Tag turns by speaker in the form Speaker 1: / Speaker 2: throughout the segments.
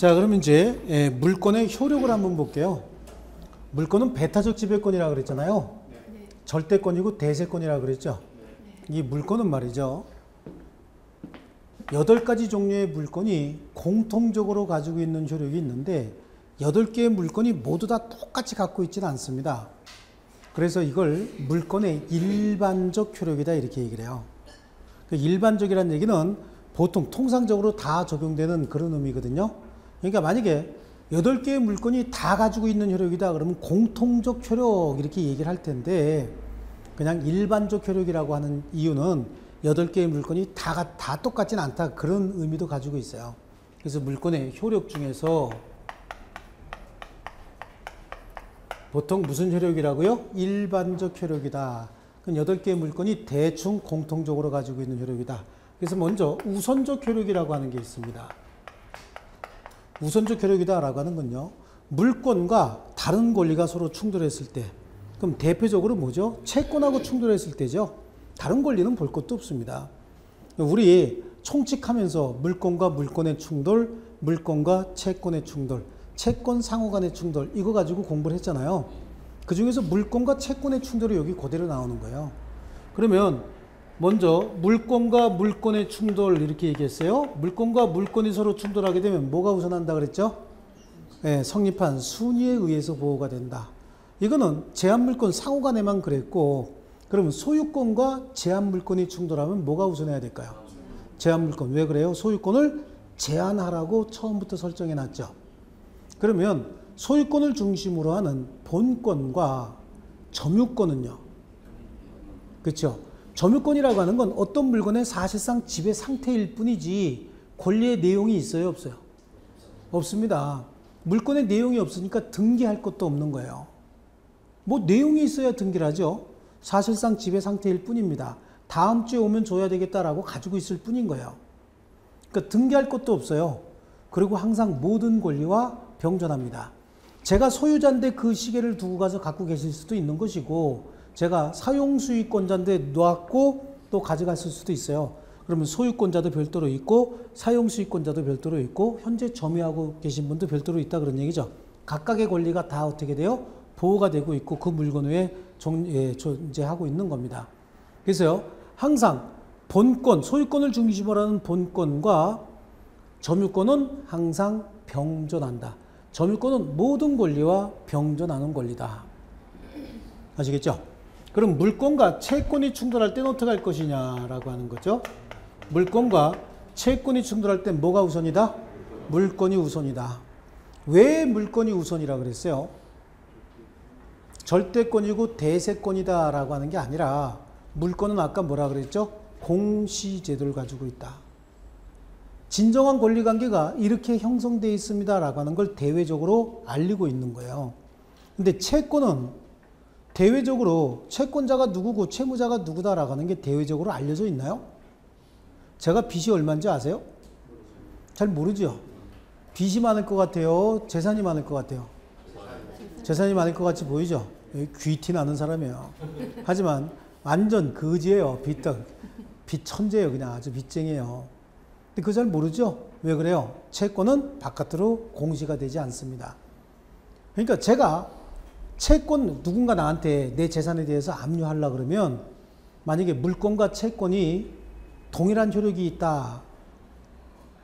Speaker 1: 자, 그럼 이제 물권의 효력을 한번 볼게요. 물권은 배타적 지배권이라고 그랬잖아요.
Speaker 2: 네.
Speaker 1: 절대권이고 대세권이라고 그랬죠. 이 물권은 말이죠. 8가지 종류의 물권이 공통적으로 가지고 있는 효력이 있는데 8개의 물권이 모두 다 똑같이 갖고 있지는 않습니다. 그래서 이걸 물권의 일반적 효력이다 이렇게 얘기를 해요. 일반적이라는 얘기는 보통 통상적으로 다 적용되는 그런 의미거든요. 그러니까 만약에 8개의 물권이 다 가지고 있는 효력이다 그러면 공통적 효력 이렇게 얘기를 할 텐데 그냥 일반적 효력이라고 하는 이유는 8개의 물권이 다 똑같지는 않다 그런 의미도 가지고 있어요. 그래서 물권의 효력 중에서 보통 무슨 효력이라고요? 일반적 효력이다. 그럼 8개의 물권이 대충 공통적으로 가지고 있는 효력이다. 그래서 먼저 우선적 효력이라고 하는 게 있습니다. 우선적 효력이다라고 하는 건요. 물권과 다른 권리가 서로 충돌했을 때 그럼 대표적으로 뭐죠? 채권하고 충돌했을 때죠. 다른 권리는 볼 것도 없습니다. 우리 총칙하면서 물권과 물권의 충돌, 물권과 채권의 충돌, 채권 상호 간의 충돌 이거 가지고 공부를 했잖아요. 그 중에서 물권과 채권의 충돌이 여기 그대로 나오는 거예요. 그러면 먼저 물권과 물권의 충돌 이렇게 얘기했어요. 물권과 물권이 서로 충돌하게 되면 뭐가 우선한다 그랬죠? 네, 성립한 순위에 의해서 보호가 된다. 이거는 제한물권 상호 간에만 그랬고 그러면 소유권과 제한물권이 충돌하면 뭐가 우선해야 될까요? 제한물권. 왜 그래요? 소유권을 제한하라고 처음부터 설정해 놨죠. 그러면 소유권을 중심으로 하는 본권과 점유권은요. 그렇죠? 점유권이라고 하는 건 어떤 물건의 사실상 지배 상태일 뿐이지 권리의 내용이 있어요? 없어요? 없습니다. 물건의 내용이 없으니까 등기할 것도 없는 거예요. 뭐 내용이 있어야 등기를 하죠. 사실상 지배 상태일 뿐입니다. 다음 주에 오면 줘야 되겠다라고 가지고 있을 뿐인 거예요. 그러니까 등기할 것도 없어요. 그리고 항상 모든 권리와 병존합니다. 제가 소유자인데 그 시계를 두고 가서 갖고 계실 수도 있는 것이고 제가 사용수익권자인데 놨고 또 가져갔을 수도 있어요. 그러면 소유권자도 별도로 있고 사용수익권자도 별도로 있고 현재 점유하고 계신 분도 별도로 있다 그런 얘기죠. 각각의 권리가 다 어떻게 돼요? 보호가 되고 있고 그 물건 외에 존재하고 있는 겁니다. 그래서요. 항상 본권, 소유권을 중심으로 하는 본권과 점유권은 항상 병존한다. 점유권은 모든 권리와 병존하는 권리다. 아시겠죠? 그럼 물권과 채권이 충돌할 때는 어떻게 할 것이냐라고 하는 거죠. 물권과 채권이 충돌할 때 뭐가 우선이다? 물권이 우선이다. 왜 물권이 우선이라 그랬어요? 절대권이고 대세권이다 라고 하는 게 아니라 물권은 아까 뭐라 그랬죠? 공시제도를 가지고 있다. 진정한 권리관계가 이렇게 형성되어 있습니다 라고 하는 걸 대외적으로 알리고 있는 거예요. 근데 채권은 대외적으로 채권자가 누구고 채무자가 누구다라고 하는 게 대외적으로 알려져 있나요? 제가 빚이 얼마인지 아세요? 잘 모르죠? 빚이 많을 것 같아요? 재산이 많을 것 같아요? 재산이 많을 것 같이 보이죠? 귀티 나는 사람이에요. 하지만 완전 거지예요. 빚 천재예요. 그냥 아주 빚쟁이에요. 근데 그거 잘 모르죠? 왜 그래요? 채권은 바깥으로 공시가 되지 않습니다. 그러니까 제가 채권 누군가 나한테 내 재산에 대해서 압류하려고 그러면 만약에 물권과 채권이 동일한 효력이 있다.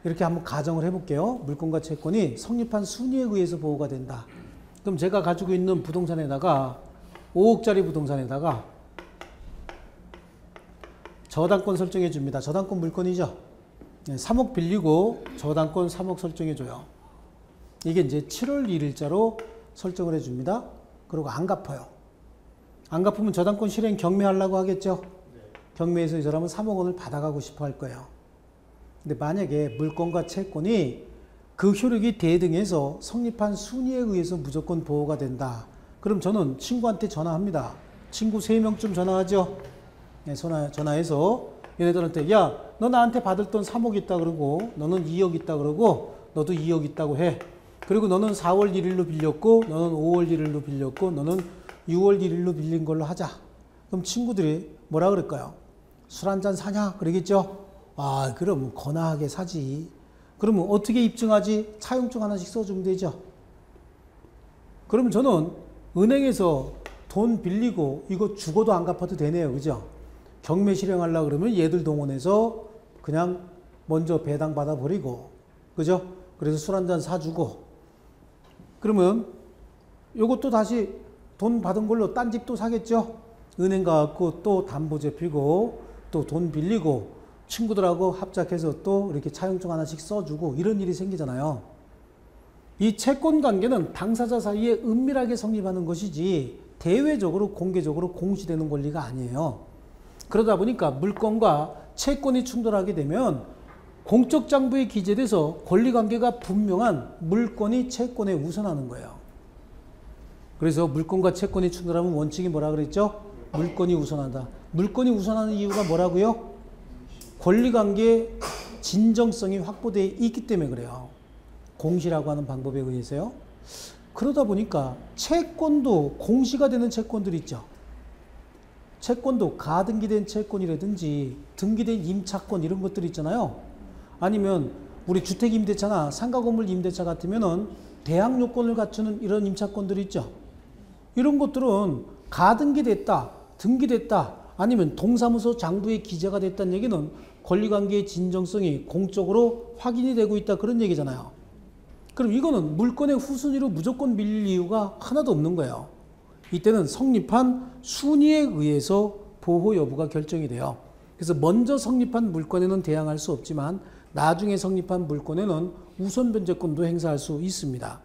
Speaker 1: 이렇게 한번 가정을 해볼게요. 물권과 채권이 성립한 순위에 의해서 보호가 된다. 그럼 제가 가지고 있는 부동산에다가 5억짜리 부동산에다가 저당권 설정해 줍니다. 저당권 물권이죠. 3억 빌리고 저당권 3억 설정해 줘요. 이게 이제 7월 1일자로 설정을 해 줍니다. 그리고 안 갚아요. 안 갚으면 저당권 실행 경매하려고 하겠죠. 경매에서 이 사람은 3억 원을 받아가고 싶어 할 거예요. 근데 만약에 물권과 채권이 그 효력이 대등해서 성립한 순위에 의해서 무조건 보호가 된다. 그럼 저는 친구한테 전화합니다. 친구 3명쯤 전화하죠. 네, 전화해서 얘네들한테 야, 너 나한테 받을 돈 3억 있다 그러고 너는 2억 있다 그러고 너도 2억 있다고 해. 그리고 너는 4월 1일로 빌렸고 너는 5월 1일로 빌렸고 너는 6월 1일로 빌린 걸로 하자. 그럼 친구들이 뭐라 그럴까요? 술 한잔 사냐? 그러겠죠? 아, 그럼 거나하게 사지. 그러면 어떻게 입증하지? 차용증 하나씩 써주면 되죠. 그러면 저는 은행에서 돈 빌리고 이거 죽어도 안 갚아도 되네요. 그죠? 경매 실행하려고 그러면 얘들 동원해서 그냥 먼저 배당 받아버리고, 그죠? 그래서 술 한잔 사주고, 그러면 요것도 다시 돈 받은 걸로 딴 집도 사겠죠? 은행 가갖고 또 담보제 피고, 또 돈 빌리고, 친구들하고 합작해서 또 이렇게 차용증 하나씩 써주고, 이런 일이 생기잖아요. 이 채권 관계는 당사자 사이에 은밀하게 성립하는 것이지, 대외적으로 공개적으로 공시되는 권리가 아니에요. 그러다 보니까 물건과 채권이 충돌하게 되면 공적 장부에 기재돼서 권리관계가 분명한 물건이 채권에 우선하는 거예요. 그래서 물건과 채권이 충돌하면 원칙이 뭐라 그랬죠? 물건이 우선한다. 물건이 우선하는 이유가 뭐라고요? 권리관계의 진정성이 확보되어 있기 때문에 그래요. 공시라고 하는 방법에 의해서요. 그러다 보니까 채권도 공시가 되는 채권들이 있죠. 채권도 가등기된 채권이라든지 등기된 임차권 이런 것들이 있잖아요. 아니면 우리 주택임대차나 상가건물 임대차 같으면은 대항 요건을 갖추는 이런 임차권들이 있죠. 이런 것들은 가등기됐다, 등기됐다, 아니면 동사무소 장부에 기재가 됐다는 얘기는 권리관계의 진정성이 공적으로 확인이 되고 있다 그런 얘기잖아요. 그럼 이거는 물건의 후순위로 무조건 밀릴 이유가 하나도 없는 거예요. 이때는 성립한 순위에 의해서 보호 여부가 결정이 돼요. 그래서 먼저 성립한 물건에는 대항할 수 없지만 나중에 성립한 물건에는 우선 변제권도 행사할 수 있습니다.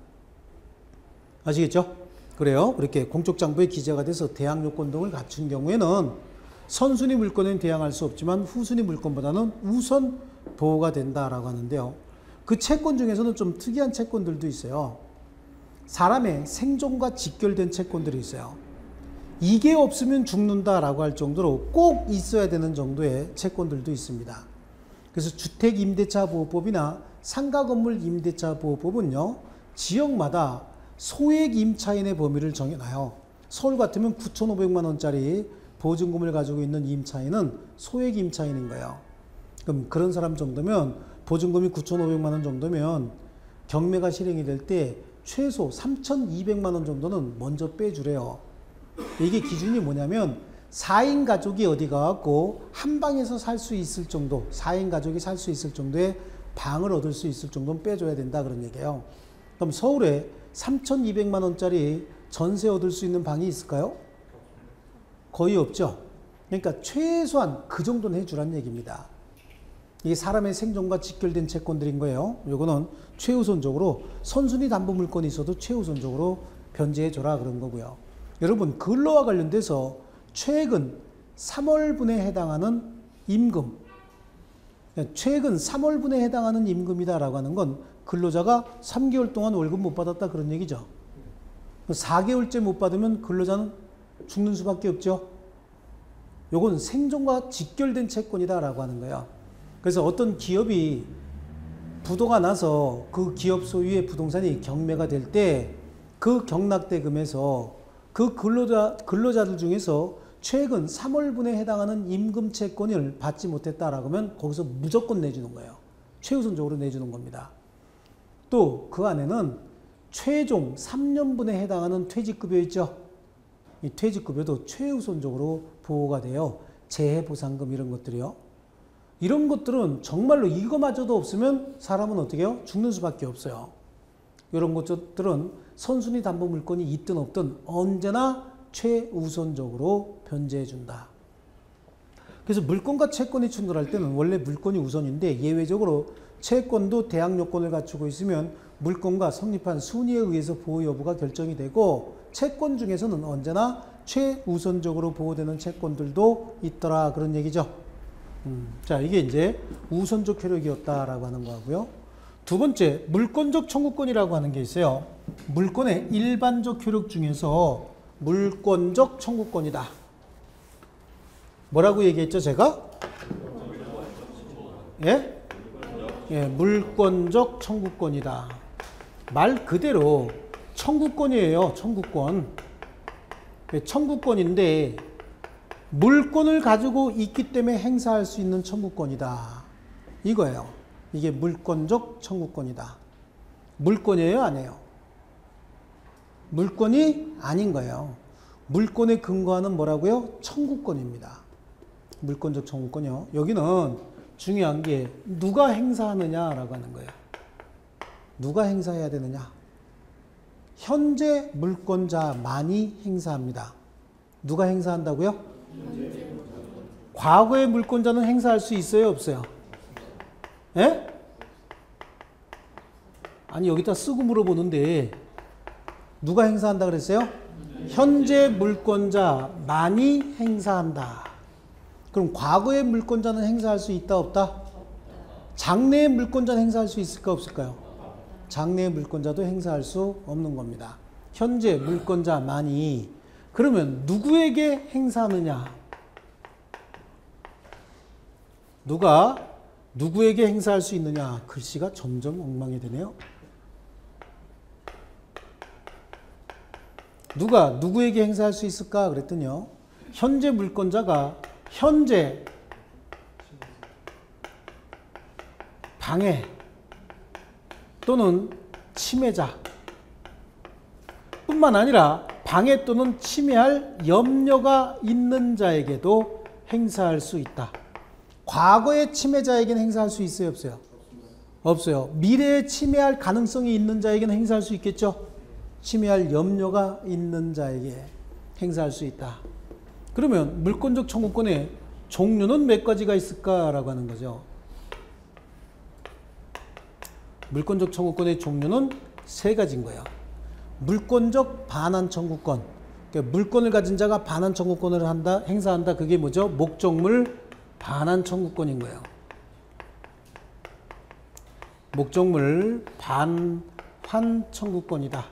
Speaker 1: 아시겠죠? 그래요. 그렇게 공적 장부에 기재가 돼서 대항 요건 등을 갖춘 경우에는 선순위 물건에는 대항할 수 없지만 후순위 물건보다는 우선 보호가 된다라고 하는데요. 그 채권 중에서는 좀 특이한 채권들도 있어요. 사람의 생존과 직결된 채권들이 있어요. 이게 없으면 죽는다라고 할 정도로 꼭 있어야 되는 정도의 채권들도 있습니다. 그래서 주택임대차보호법이나 상가건물임대차보호법은요, 지역마다 소액 임차인의 범위를 정해놔요. 서울 같으면 9,500만 원짜리 보증금을 가지고 있는 임차인은 소액 임차인인 거예요. 그럼 그런 사람 정도면 보증금이 9,500만 원 정도면 경매가 실행이 될 때 최소 3,200만 원 정도는 먼저 빼주래요. 이게 기준이 뭐냐면 4인 가족이 어디 가갖고 한 방에서 살 수 있을 정도, 4인 가족이 살 수 있을 정도의 방을 얻을 수 있을 정도는 빼줘야 된다 그런 얘기예요. 그럼 서울에 3,200만 원짜리 전세 얻을 수 있는 방이 있을까요? 거의 없죠. 그러니까 최소한 그 정도는 해주란 얘기입니다. 이게 사람의 생존과 직결된 채권들인 거예요. 요거는 최우선적으로 선순위 담보 물건이 있어도 최우선적으로 변제해줘라 그런 거고요. 여러분 근로와 관련돼서 최근 3월분에 해당하는 임금, 최근 3월분에 해당하는 임금이다라고 하는 건 근로자가 3개월 동안 월급 못 받았다 그런 얘기죠. 4개월째 못 받으면 근로자는 죽는 수밖에 없죠. 요건 생존과 직결된 채권이다라고 하는 거예요. 그래서 어떤 기업이 부도가 나서 그 기업 소유의 부동산이 경매가 될 때 그 경락대금에서 그 근로자들 중에서 최근 3월분에 해당하는 임금 채권을 받지 못했다라고 하면 거기서 무조건 내주는 거예요. 최우선적으로 내주는 겁니다. 또 그 안에는 최종 3년분에 해당하는 퇴직급여 있죠. 이 퇴직급여도 최우선적으로 보호가 돼요. 재해보상금 이런 것들이요. 이런 것들은 정말로 이거마저도 없으면 사람은 어떻게 해요? 죽는 수밖에 없어요. 이런 것들은 선순위 담보 물건이 있든 없든 언제나 최우선적으로 변제해 준다. 그래서 물건과 채권이 충돌할 때는 원래 물건이 우선인데 예외적으로 채권도 대항 요건을 갖추고 있으면 물건과 성립한 순위에 의해서 보호 여부가 결정이 되고 채권 중에서는 언제나 최우선적으로 보호되는 채권들도 있더라 그런 얘기죠. 자, 이게 이제 우선적 효력이었다라고 하는 거고요. 두 번째, 물권적 청구권이라고 하는 게 있어요. 물권의 일반적 효력 중에서 물권적 청구권이다. 뭐라고 얘기했죠, 제가? 예? 예, 물권적 청구권이다. 말 그대로 청구권이에요, 청구권. 청구권인데 물권을 가지고 있기 때문에 행사할 수 있는 청구권이다. 이거예요. 이게 물권적 청구권이다. 물권이에요, 아니에요? 물권이 아닌 거예요. 물권에 근거하는 뭐라고요? 청구권입니다. 물권적 청구권이요. 여기는 중요한 게 누가 행사하느냐라고 하는 거예요. 누가 행사해야 되느냐? 현재 물권자만이 행사합니다. 누가 행사한다고요? 과거의 물권자는 행사할 수 있어요, 없어요? 예? 아니, 여기다 쓰고 물어보는데 누가 행사한다 그랬어요? 현재 물권자만이 행사한다. 그럼 과거의 물권자는 행사할 수 있다, 없다? 장래의 물권자는 행사할 수 있을까, 없을까요? 장래의 물권자도 행사할 수 없는 겁니다. 현재 물권자만이. 그러면 누구에게 행사하느냐? 누가 누구에게 행사할 수 있느냐? 글씨가 점점 엉망이 되네요. 누가 누구에게 행사할 수 있을까? 그랬더니요. 현재 물권자가 현재 방해 또는 침해자 뿐만 아니라 방해 또는 침해할 염려가 있는 자에게도 행사할 수 있다. 과거의 침해자에게는 행사할 수 있어요, 없어요? 없어요. 미래에 침해할 가능성이 있는 자에게는 행사할 수 있겠죠? 침해할 염려가 있는 자에게 행사할 수 있다. 그러면 물권적 청구권의 종류는 몇 가지가 있을까라고 하는 거죠. 물권적 청구권의 종류는 세 가지인 거예요. 물권적 반환 청구권. 그러니까 물권을 가진 자가 반환 청구권을 행사한다. 그게 뭐죠? 목적물 반환 청구권인 거예요. 목적물 반환 청구권이다.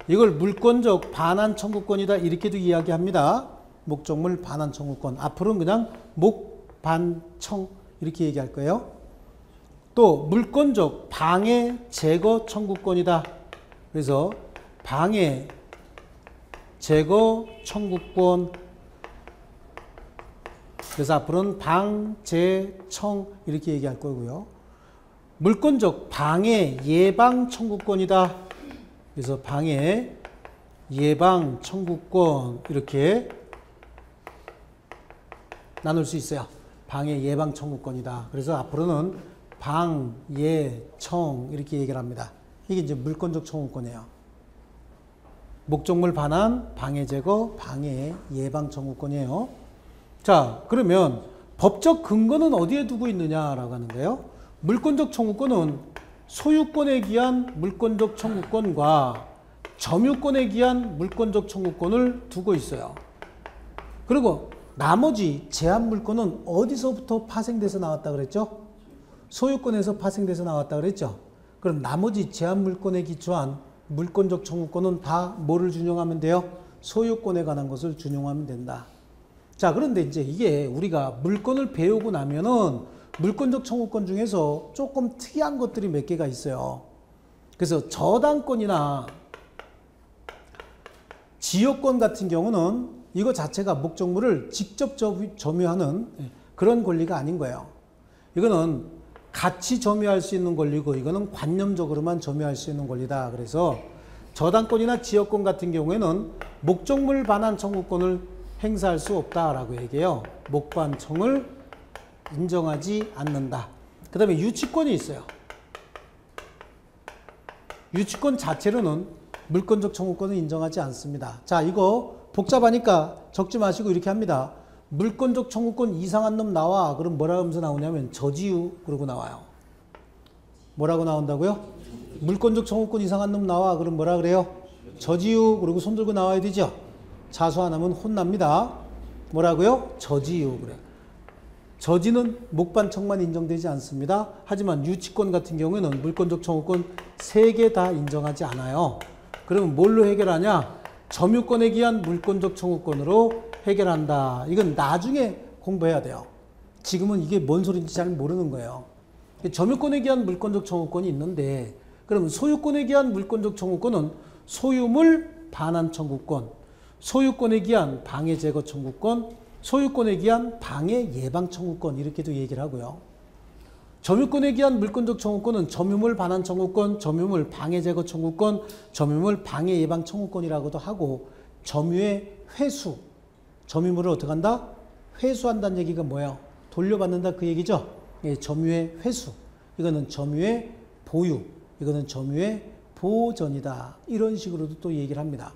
Speaker 1: 이걸 물권적 반환 청구권이다. 이렇게도 이야기합니다. 목적물 반환 청구권. 앞으로는 그냥 목반청 이렇게 얘기할 거예요. 또 물권적 방해 제거 청구권이다. 그래서 방해 제거 청구권. 그래서 앞으로는 방제청 이렇게 얘기할 거고요. 물권적 방해 예방 청구권이다. 그래서 방해 예방 청구권 이렇게 나눌 수 있어요. 방해 예방 청구권이다. 그래서 앞으로는 방예청 이렇게 얘기를 합니다. 이게 이제 물권적 청구권이에요. 목적물 반환, 방해 제거, 방해 예방 청구권이에요. 자, 그러면 법적 근거는 어디에 두고 있느냐라고 하는 거예요. 물권적 청구권은 소유권에 기한 물권적 청구권과 점유권에 기한 물권적 청구권을 두고 있어요. 그리고 나머지 제한 물권은 어디서부터 파생돼서 나왔다 그랬죠? 소유권에서 파생돼서 나왔다 그랬죠? 그럼 나머지 제한 물권에 기초한 물권적 청구권은 다 뭐를 준용하면 돼요? 소유권에 관한 것을 준용하면 된다. 자, 그런데 이제 이게 우리가 물권을 배우고 나면은 물권적 청구권 중에서 조금 특이한 것들이 몇 개가 있어요. 그래서 저당권이나 지역권 같은 경우는 이거 자체가 목적물을 직접 점유하는 그런 권리가 아닌 거예요. 이거는 같이 점유할 수 있는 권리고 이거는 관념적으로만 점유할 수 있는 권리다. 그래서 저당권이나 지역권 같은 경우에는 목적물 반환 청구권을 행사할 수 없다라고 얘기해요. 목반청을 인정하지 않는다. 그 다음에 유치권이 있어요. 유치권 자체로는 물권적 청구권을 인정하지 않습니다. 자, 이거 복잡하니까 적지 마시고 이렇게 합니다. 물권적 청구권 이상한 놈 나와. 그럼 뭐라 하면서 나오냐면 저지유 그러고 나와요. 뭐라고 나온다고요? 물권적 청구권 이상한 놈 나와. 그럼 뭐라 그래요? 저지유 그러고 손 들고 나와야 되죠. 자수 안 하면 혼납니다. 뭐라고요? 저지유 그래. 저지는 목반청만 인정되지 않습니다. 하지만 유치권 같은 경우에는 물권적 청구권 3개 다 인정하지 않아요. 그러면 뭘로 해결하냐? 점유권에 기한 물권적 청구권으로 해결한다. 이건 나중에 공부해야 돼요. 지금은 이게 뭔 소리인지 잘 모르는 거예요. 점유권에 기한 물권적 청구권이 있는데 그러면 소유권에 기한 물권적 청구권은 소유물 반환 청구권, 소유권에 기한 방해 제거 청구권, 소유권에 기한 방해 예방 청구권 이렇게도 얘기를 하고요. 점유권에 기한 물권적 청구권은 점유물 반환 청구권, 점유물 방해 제거 청구권, 점유물 방해 예방 청구권이라고도 하고 점유의 회수, 점유물을 어떻게 한다? 회수한다는 얘기가 뭐예요? 돌려받는다 그 얘기죠? 예, 점유의 회수, 이거는 점유의 보유, 이거는 점유의 보전이다. 이런 식으로도 또 얘기를 합니다.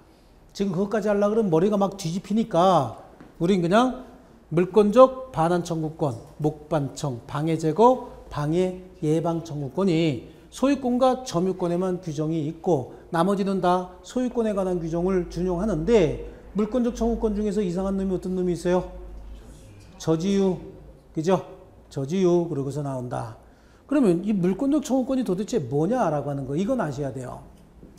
Speaker 1: 지금 그것까지 하려고 그러면 머리가 막 뒤집히니까 우린 그냥 물권적 반환 청구권, 목반청, 방해 제거, 방해 예방 청구권이 소유권과 점유권에만 규정이 있고 나머지는 다 소유권에 관한 규정을 준용하는데 물권적 청구권 중에서 이상한 놈이 어떤 놈이 있어요? 저지유, 그죠? 저지유, 그러고서 나온다. 그러면 이 물권적 청구권이 도대체 뭐냐라고 하는 거, 이건 아셔야 돼요.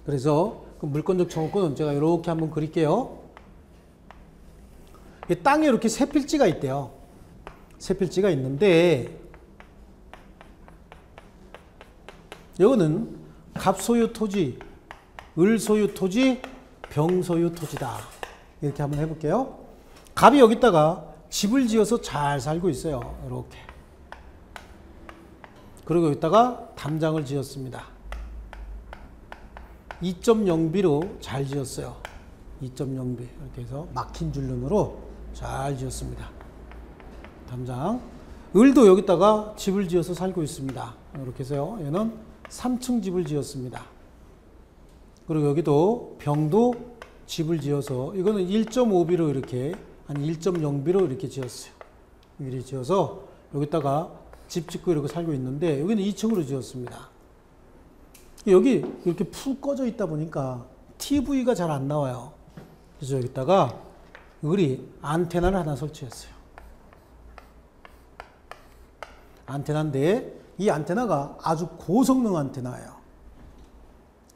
Speaker 1: 그래서 그 물권적 청구권은 제가 이렇게 한번 그릴게요. 땅에 이렇게 세 필지가 있대요. 세 필지가 있는데 이거는 갑소유 토지, 을소유 토지, 병소유 토지다. 이렇게 한번 해볼게요. 갑이 여기다가 집을 지어서 잘 살고 있어요. 이렇게. 그리고 여기다가 담장을 지었습니다. 2.0비로 잘 지었어요. 2.0비. 이렇게 해서 막힌 줄눈으로 잘 지었습니다. 담장. 을도 여기다가 집을 지어서 살고 있습니다. 이렇게 해서요. 얘는 3층 집을 지었습니다. 그리고 여기도 병도 집을 지어서 이거는 1.5비로 이렇게 아니 1.0비로 이렇게 지었어요. 이렇게 지어서 여기다가 집 짓고 이렇게 살고 있는데 여기는 2층으로 지었습니다. 여기 이렇게 푹 꺼져 있다 보니까 TV가 잘 안 나와요. 그래서 여기다가 을이 안테나를 하나 설치했어요. 안테나인데 이 안테나가 아주 고성능 안테나예요.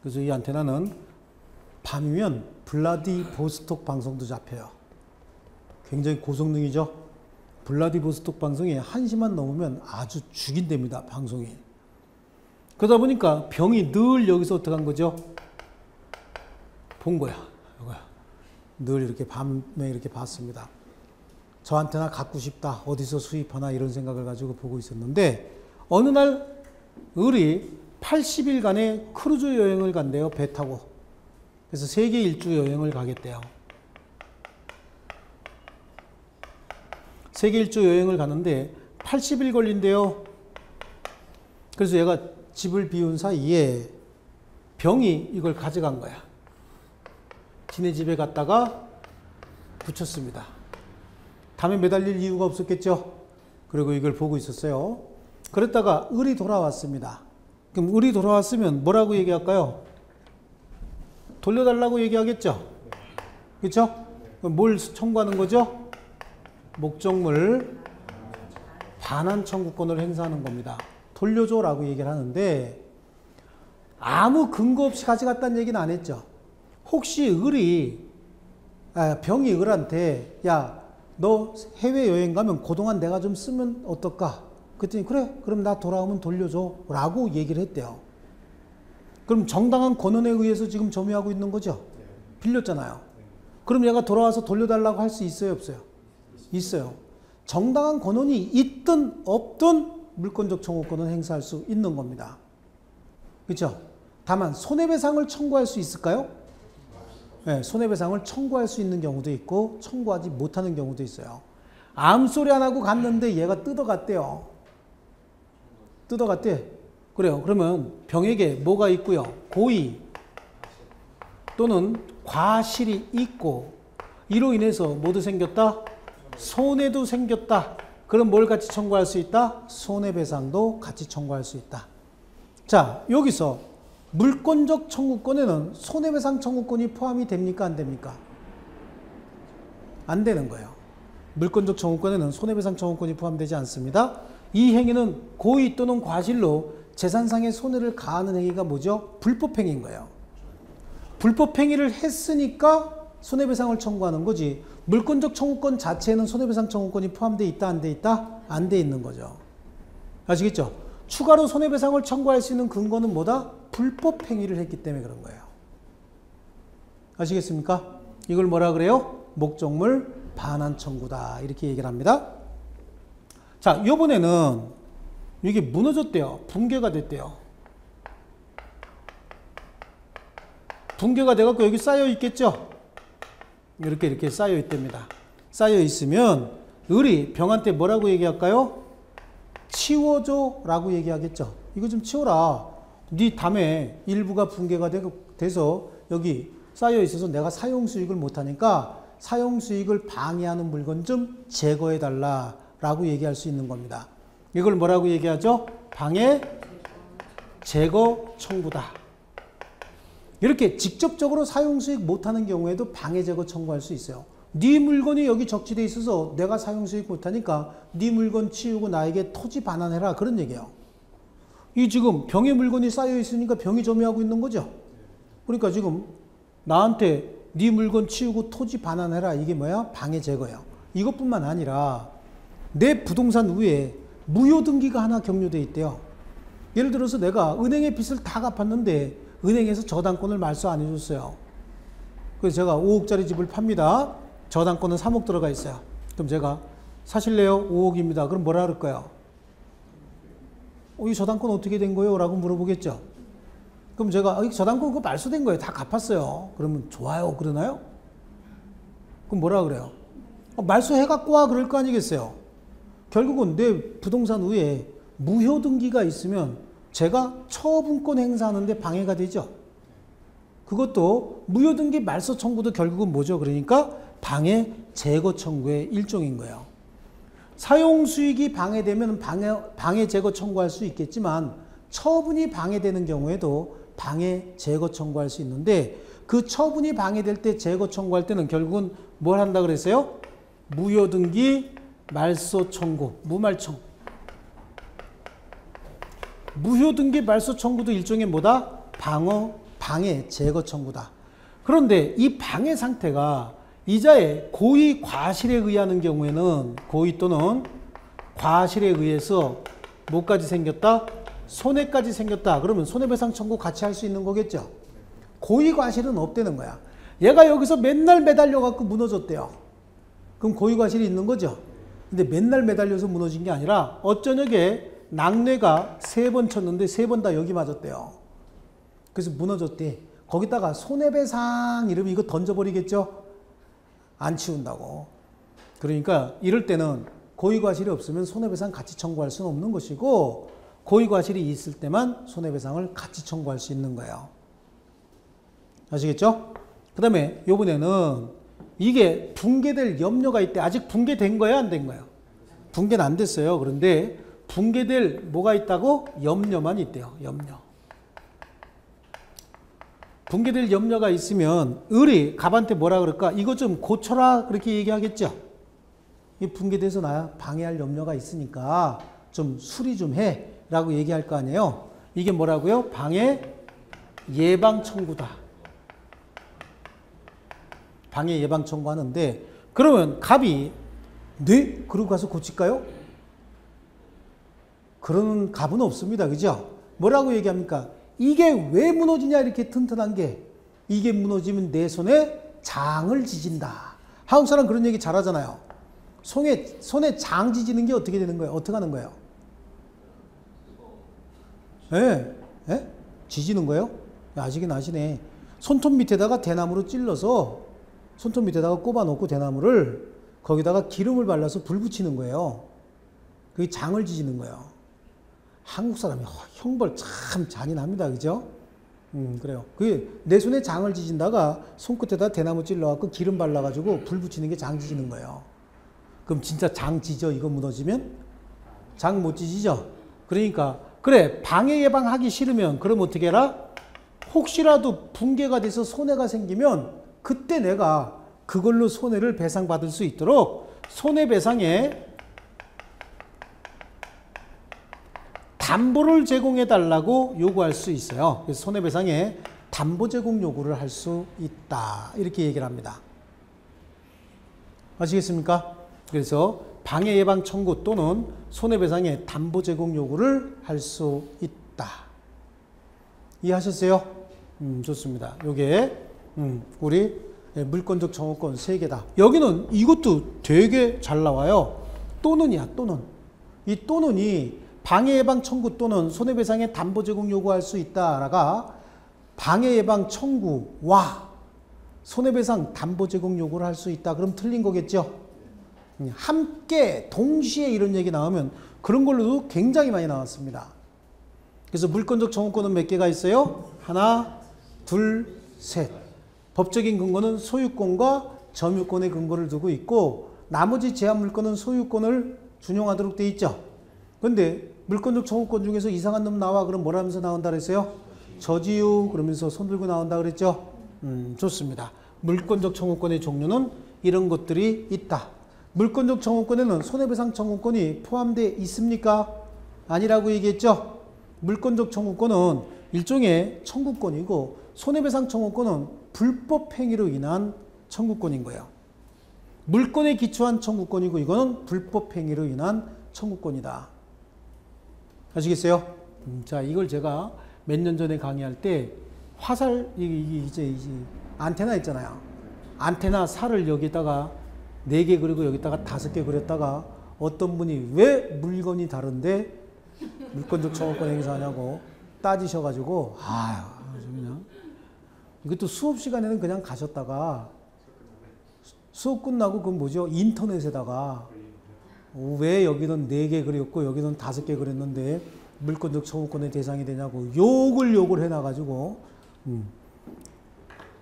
Speaker 1: 그래서 이 안테나는 밤이면 블라디보스톡 방송도 잡혀요. 굉장히 고성능이죠. 블라디보스톡 방송이 1시만 넘으면 아주 죽인답니다. 방송이. 그러다 보니까 병이 늘 여기서 어떻게 한 거죠? 본 거야. 이거야. 늘 이렇게 밤에 이렇게 봤습니다. 저 안테나 갖고 싶다. 어디서 수입하나 이런 생각을 가지고 보고 있었는데 어느 날 을이 80일간의 크루즈 여행을 간대요. 배 타고. 그래서 세계 일주 여행을 가겠대요. 세계 일주 여행을 가는데 80일 걸린대요. 그래서 얘가 집을 비운 사이에 병이 이걸 가져간 거야. 지네 집에 갔다가 붙였습니다. 담에 매달릴 이유가 없었겠죠. 그리고 이걸 보고 있었어요. 그랬다가 을이 돌아왔습니다. 그럼 을이 돌아왔으면 뭐라고 얘기할까요? 돌려달라고 얘기하겠죠. 그렇죠? 뭘 청구하는 거죠? 목적물 반환 청구권을 행사하는 겁니다. 돌려줘라고 얘기를 하는데 아무 근거 없이 가져갔다는 얘기는 안 했죠. 혹시 병이 을한테 야, 너 해외여행 가면 그동안 내가 좀 쓰면 어떨까? 그랬더니 그래, 그럼 나 돌아오면 돌려줘 라고 얘기를 했대요. 그럼 정당한 권한에 의해서 지금 점유하고 있는 거죠? 빌렸잖아요. 그럼 얘가 돌아와서 돌려달라고 할 수 있어요, 없어요? 있어요. 정당한 권한이 있든 없든 물권적 청구권은 행사할 수 있는 겁니다. 그렇죠? 다만 손해배상을 청구할 수 있을까요? 네, 손해배상을 청구할 수 있는 경우도 있고 청구하지 못하는 경우도 있어요. 아무 소리 안 하고 갔는데 얘가 뜯어갔대요. 뜯어갔대. 그래요. 그러면 병에게 뭐가 있고요? 고의 또는 과실이 있고 이로 인해서 뭐도 생겼다? 손해도 생겼다. 그럼 뭘 같이 청구할 수 있다? 손해배상도 같이 청구할 수 있다. 자, 여기서 물권적 청구권에는 손해배상 청구권이 포함이 됩니까? 안 됩니까? 안 되는 거예요. 물권적 청구권에는 손해배상 청구권이 포함되지 않습니다. 이 행위는 고의 또는 과실로 재산상의 손해를 가하는 행위가 뭐죠? 불법행위인 거예요. 불법행위를 했으니까 손해배상을 청구하는 거지 물권적 청구권 자체에는 손해배상 청구권이 포함되어 있다, 안 돼 있다? 안 돼 있는 거죠. 아시겠죠? 추가로 손해배상을 청구할 수 있는 근거는 뭐다? 불법행위를 했기 때문에 그런 거예요. 아시겠습니까? 이걸 뭐라 그래요? 목적물 반환 청구다. 이렇게 얘기를 합니다. 자, 이번에는 이게 무너졌대요. 붕괴가 됐대요. 붕괴가 돼갖고 여기 쌓여 있겠죠? 이렇게 쌓여 있답니다. 쌓여 있으면 을이 병한테 뭐라고 얘기할까요? 치워줘 라고 얘기하겠죠. 이거 좀 치워라. 네 담에 일부가 붕괴가 돼서 여기 쌓여 있어서 내가 사용 수익을 못하니까 사용 수익을 방해하는 물건 좀 제거해 달라 라고 얘기할 수 있는 겁니다. 이걸 뭐라고 얘기하죠? 방해 제거 청구다. 이렇게 직접적으로 사용 수익 못하는 경우에도 방해 제거 청구할 수 있어요. 네 물건이 여기 적치돼 있어서 내가 사용 수익 못하니까 네 물건 치우고 나에게 토지 반환해라 그런 얘기예요. 이 지금 병에 물건이 쌓여 있으니까 병이 점유하고 있는 거죠. 그러니까 지금 나한테 네 물건 치우고 토지 반환해라 이게 뭐야? 방해 제거예요. 이것뿐만 아니라 내 부동산 위에 무효 등기가 하나 격려돼 있대요. 예를 들어서 내가 은행의 빚을 다 갚았는데 은행에서 저당권을 말소 안 해줬어요. 그래서 제가 5억짜리 집을 팝니다. 저당권은 3억 들어가 있어요. 그럼 제가 사실래요? 5억입니다. 그럼 뭐라 그럴까요? 이 저당권 어떻게 된 거예요? 라고 물어보겠죠. 그럼 제가 이 저당권 그거 말소된 거예요. 다 갚았어요. 그러면 좋아요. 그러나요? 그럼 뭐라 그래요? 말소해갖고 와 그럴 거 아니겠어요? 결국은 내 부동산 위에 무효 등기가 있으면 제가 처분권 행사하는데 방해가 되죠. 그것도 무효 등기 말소 청구도 결국은 뭐죠? 그러니까 방해 제거 청구의 일종인 거예요. 사용 수익이 방해되면 방해 제거 청구할 수 있겠지만 처분이 방해되는 경우에도 방해 제거 청구할 수 있는데 그 처분이 방해될 때 제거 청구할 때는 결국은 뭘 한다 그랬어요? 무효 등기 말소 청구, 무말청. 무효 등기 말소 청구도 일종의 뭐다? 방해 제거 청구다. 그런데 이 방해 상태가 이자의 고의 과실에 의하는 경우에는 고의 또는 과실에 의해서 뭐까지 생겼다? 손해까지 생겼다. 그러면 손해배상 청구 같이 할 수 있는 거겠죠. 고의 과실은 없다는 거야. 얘가 여기서 맨날 매달려 갖고 무너졌대요. 그럼 고의 과실이 있는 거죠. 근데 맨날 매달려서 무너진 게 아니라 어쩌녁에 낙뢰가 3번 쳤는데 3번 다 여기 맞았대요. 그래서 무너졌대. 거기다가 손해배상 이러면 이거 던져버리겠죠. 안 치운다고. 그러니까 이럴 때는 고의과실이 없으면 손해배상 같이 청구할 수는 없는 것이고 고의과실이 있을 때만 손해배상을 같이 청구할 수 있는 거예요. 아시겠죠? 그 다음에 이번에는 이게 붕괴될 염려가 있대. 아직 붕괴된 거야? 안 된 거야? 붕괴는 안 됐어요. 그런데 붕괴될 뭐가 있다고? 염려만 있대요. 염려. 붕괴될 염려가 있으면 을이 갑한테 뭐라 그럴까? 이거 좀 고쳐라 그렇게 얘기하겠죠. 이 붕괴돼서 나 방해할 염려가 있으니까 좀 수리 좀 해 라고 얘기할 거 아니에요. 이게 뭐라고요? 방해 예방 청구다. 방해 예방 청구하는데 그러면 갑이 네? 그러고 가서 고칠까요? 그런 갑은 없습니다. 그죠? 뭐라고 얘기합니까? 이게 왜 무너지냐 이렇게 튼튼한 게 이게 무너지면 내 손에 장을 지진다. 한국 사람 그런 얘기 잘하잖아요. 손에 장 지지는 게 어떻게 되는 거예요? 어떻게 하는 거예요? 예? 지지는 거예요? 아시긴 아시네. 손톱 밑에다가 대나무로 찔러서 손톱 밑에다가 꼽아 놓고 대나무를 거기다가 기름을 발라서 불 붙이는 거예요. 그게 장을 지지는 거예요. 한국 사람이 형벌 참 잔인합니다. 그죠? 그래요. 그게 내 손에 장을 지진다가 손끝에다 대나무 찔러갖고 기름 발라가지고 불 붙이는 게 장 지지는 거예요. 그럼 진짜 장 지져 이거 무너지면? 장 못 지지죠? 그러니까 그래 방해 예방하기 싫으면 그럼 어떻게 해라? 혹시라도 붕괴가 돼서 손해가 생기면 그때 내가 그걸로 손해를 배상받을 수 있도록 손해배상에 담보를 제공해 달라고 요구할 수 있어요. 그래서 손해배상에 담보 제공 요구를 할 수 있다. 이렇게 얘기를 합니다. 아시겠습니까? 그래서 방해 예방 청구 또는 손해배상에 담보 제공 요구를 할 수 있다. 이해하셨어요? 좋습니다. 요게 우리 물권적 정호권 3개다. 여기는 이것도 되게 잘 나와요. 또는이야, 또는. 이 또는이 방해 예방 청구 또는 손해배상의 담보 제공 요구할 수 있다라가 방해 예방 청구와 손해배상 담보 제공 요구를 할 수 있다. 그럼 틀린 거겠죠? 함께 동시에 이런 얘기 나오면 그런 걸로도 굉장히 많이 나왔습니다. 그래서 물권적 청구권은 몇 개가 있어요? 하나, 둘, 셋. 법적인 근거는 소유권과 점유권의 근거를 두고 있고 나머지 제한 물권은 소유권을 준용하도록 돼 있죠. 그런데 물권적 청구권 중에서 이상한 놈 나와 그럼 뭐라면서 나온다 그랬어요? 저지유 그러면서 손 들고 나온다 그랬죠. 좋습니다. 물권적 청구권의 종류는 이런 것들이 있다. 물권적 청구권에는 손해배상 청구권이 포함되어 있습니까? 아니라고 얘기했죠. 물권적 청구권은 일종의 청구권이고 손해배상 청구권은 불법 행위로 인한 청구권인 거예요. 물권에 기초한 청구권이고 이거는 불법 행위로 인한 청구권이다. 아시겠어요? 자, 이걸 제가 몇 년 전에 강의할 때 화살 이제 안테나 있잖아요. 안테나 살을 여기다가 4개 그리고 여기다가 5개 그렸다가 어떤 분이 왜 물건이 다른데 물권적 청구권 행사하냐고 따지셔가지고 그냥 이것도 수업 시간에는 그냥 가셨다가 수업 끝나고 그건 뭐죠? 인터넷에다가 왜 여기는 4개 그렸고 여기는 5개 그렸는데 물권적 청구권의 대상이 되냐고 욕을 해놔가지고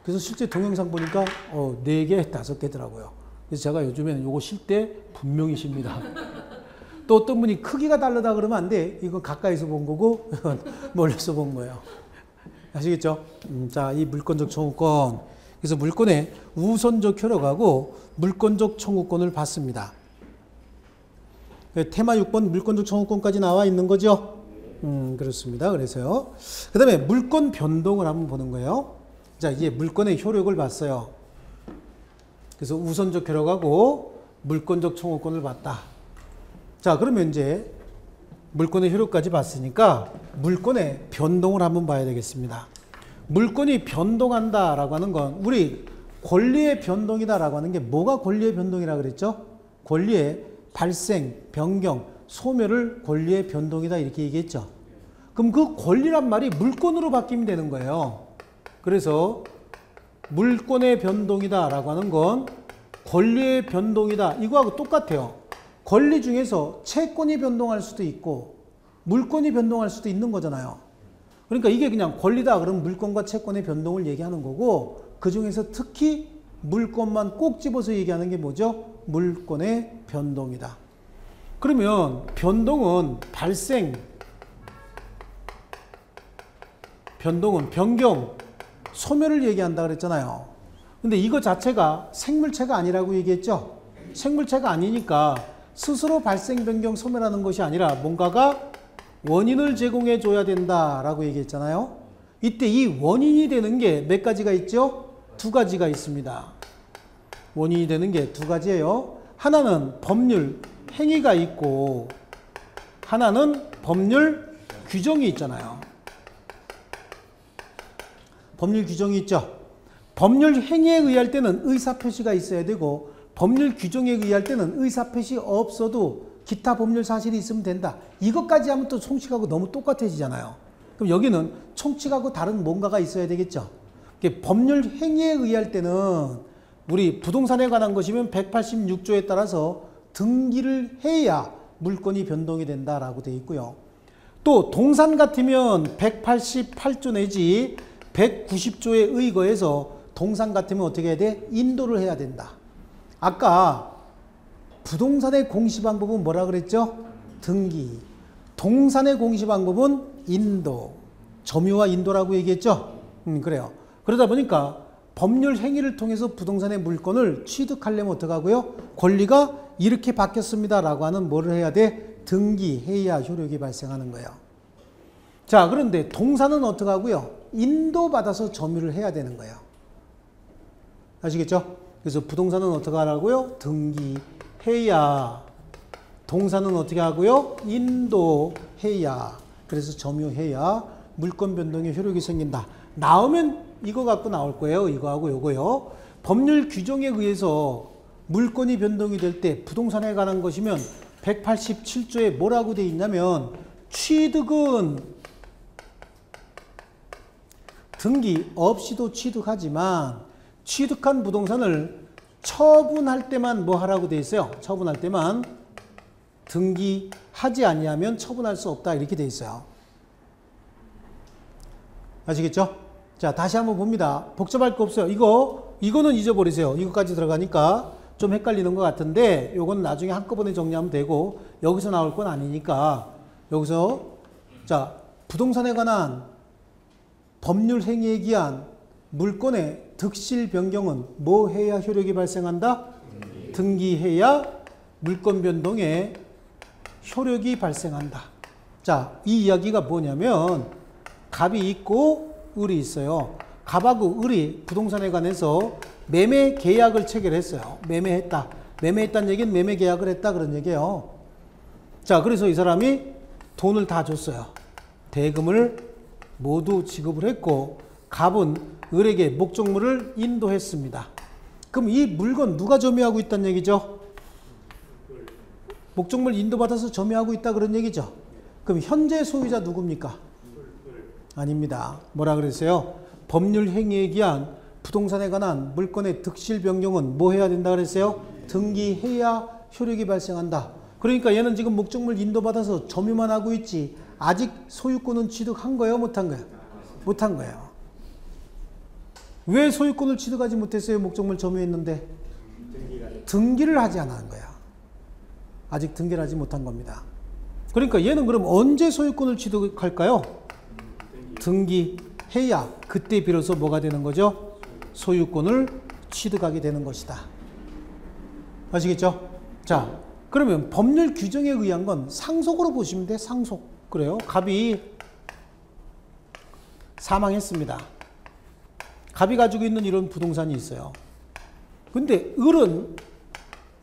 Speaker 1: 그래서 실제 동영상 보니까 4개, 5개더라고요. 그래서 제가 요즘에는 요거 쉴 때 분명히 쉽니다. 또 어떤 분이 크기가 다르다 그러면 안 돼. 이건 가까이서 본 거고 이건 멀리서 본 거예요. 아시겠죠? 자, 이 물권적 청구권. 그래서 물권의 우선적 효력하고 물권적 청구권을 받습니다. 테마 6번 물권적 청구권까지 나와 있는 거죠? 그렇습니다. 그래서요. 그 다음에 물권 변동을 한번 보는 거예요. 자, 이제 물권의 효력을 봤어요. 그래서 우선적 효력하고 물권적 청구권을 봤다. 자, 그러면 이제 물권의 효력까지 봤으니까 물권의 변동을 한번 봐야 되겠습니다. 물권이 변동한다라고 하는 건 우리 권리의 변동이다라고 하는 게 뭐가 권리의 변동이라고 그랬죠? 권리의 발생, 변경, 소멸을 권리의 변동이다 이렇게 얘기했죠. 그럼 그 권리란 말이 물권으로 바뀌면 되는 거예요. 그래서 물권의 변동이다라고 하는 건 권리의 변동이다. 이거하고 똑같아요. 권리 중에서 채권이 변동할 수도 있고 물권이 변동할 수도 있는 거잖아요. 그러니까 이게 그냥 권리다 그러면 물권과 채권의 변동을 얘기하는 거고 그 중에서 특히 물권만 꼭 집어서 얘기하는 게 뭐죠? 물권의 변동이다. 그러면 변동은 발생, 변동은 변경, 소멸을 얘기한다 그랬잖아요. 근데 이거 자체가 생물체가 아니라고 얘기했죠? 생물체가 아니니까 스스로 발생, 변경, 소멸하는 것이 아니라 뭔가가 원인을 제공해 줘야 된다라고 얘기했잖아요. 이때 이 원인이 되는 게 몇 가지가 있죠? 2가지가 있습니다. 원인이 되는 게 2가지예요. 하나는 법률 행위가 있고 하나는 법률 규정이 있잖아요. 법률 규정이 있죠. 법률 행위에 의할 때는 의사표시가 있어야 되고 법률 규정에 의할 때는 의사표시 없어도 기타 법률 사실이 있으면 된다. 이것까지 하면 또 총칙하고 너무 똑같아지잖아요. 그럼 여기는 총칙하고 다른 뭔가가 있어야 되겠죠. 법률 행위에 의할 때는 우리 부동산에 관한 것이면 186조에 따라서 등기를 해야 물권이 변동이 된다라고 되어 있고요. 또 동산 같으면 188조 내지 190조에 의거해서 동산 같으면 어떻게 해야 돼? 인도를 해야 된다. 아까 부동산의 공시방법은 뭐라 그랬죠? 등기. 동산의 공시방법은 인도. 점유와 인도라고 얘기했죠? 그래요. 그러다 보니까 법률 행위를 통해서 부동산의 물건을 취득하려면 어떡하고요? 권리가 이렇게 바뀌었습니다라고 하는 뭐를 해야 돼? 등기해야 효력이 발생하는 거예요. 자, 그런데 동산은 어떡하고요? 인도받아서 점유를 해야 되는 거예요. 아시겠죠? 그래서 부동산은 어떻게 하라고요? 등기해야. 동산은 어떻게 하고요? 인도해야. 그래서 점유해야 물권 변동의 효력이 생긴다. 나오면 이거 갖고 나올 거예요. 이거하고 요거요. 법률 규정에 의해서 물권이 변동이 될 때 부동산에 관한 것이면 187조에 뭐라고 돼 있냐면 취득은 등기 없이도 취득하지만 취득한 부동산을 처분할 때만 뭐 하라고 돼 있어요? 처분할 때만 등기하지 아니하면 처분할 수 없다 이렇게 돼 있어요. 아시겠죠? 자, 다시 한번 봅니다. 복잡할 거 없어요. 이거는 잊어버리세요. 이거까지 들어가니까 좀 헷갈리는 것 같은데 요건 나중에 한꺼번에 정리하면 되고 여기서 나올 건 아니니까 여기서 자, 부동산에 관한 법률 행위에 기한 물권의 득실 변경은 뭐 해야 효력이 발생한다? 등기해야 물권 변동에 효력이 발생한다. 자, 이 이야기가 뭐냐면 갑이 있고 을이 있어요. 갑하고 을이 부동산에 관해서 매매 계약을 체결했어요. 매매했다. 매매했다는 얘기는 매매 계약을 했다 그런 얘기예요. 자, 그래서 이 사람이 돈을 다 줬어요. 대금을 모두 지급을 했고 갑은 을에게 목적물을 인도했습니다. 그럼 이 물건 누가 점유하고 있다는 얘기죠? 목적물 인도받아서 점유하고 있다 그런 얘기죠. 그럼 현재 소유자 누굽니까? 아닙니다. 뭐라 그랬어요? 법률 행위에 기한 부동산에 관한 물권의 득실 변경은 뭐 해야 된다 그랬어요? 등기해야 효력이 발생한다. 그러니까 얘는 지금 목적물 인도받아서 점유만 하고 있지 아직 소유권은 취득한 거예요? 못한 거예요? 못한 거예요. 왜 소유권을 취득하지 못했어요? 목적물 점유했는데 등기를 하지 않은 거야. 아직 등기를 하지 못한 겁니다. 그러니까 얘는 그럼 언제 소유권을 취득할까요? 등기해야 그때 비로소 뭐가 되는 거죠? 소유권을 취득하게 되는 것이다. 아시겠죠? 자, 그러면 법률 규정에 의한 건 상속으로 보시면 돼. 상속. 그래요. 갑이 사망했습니다. 갑이 가지고 있는 이런 부동산이 있어요. 근데 을은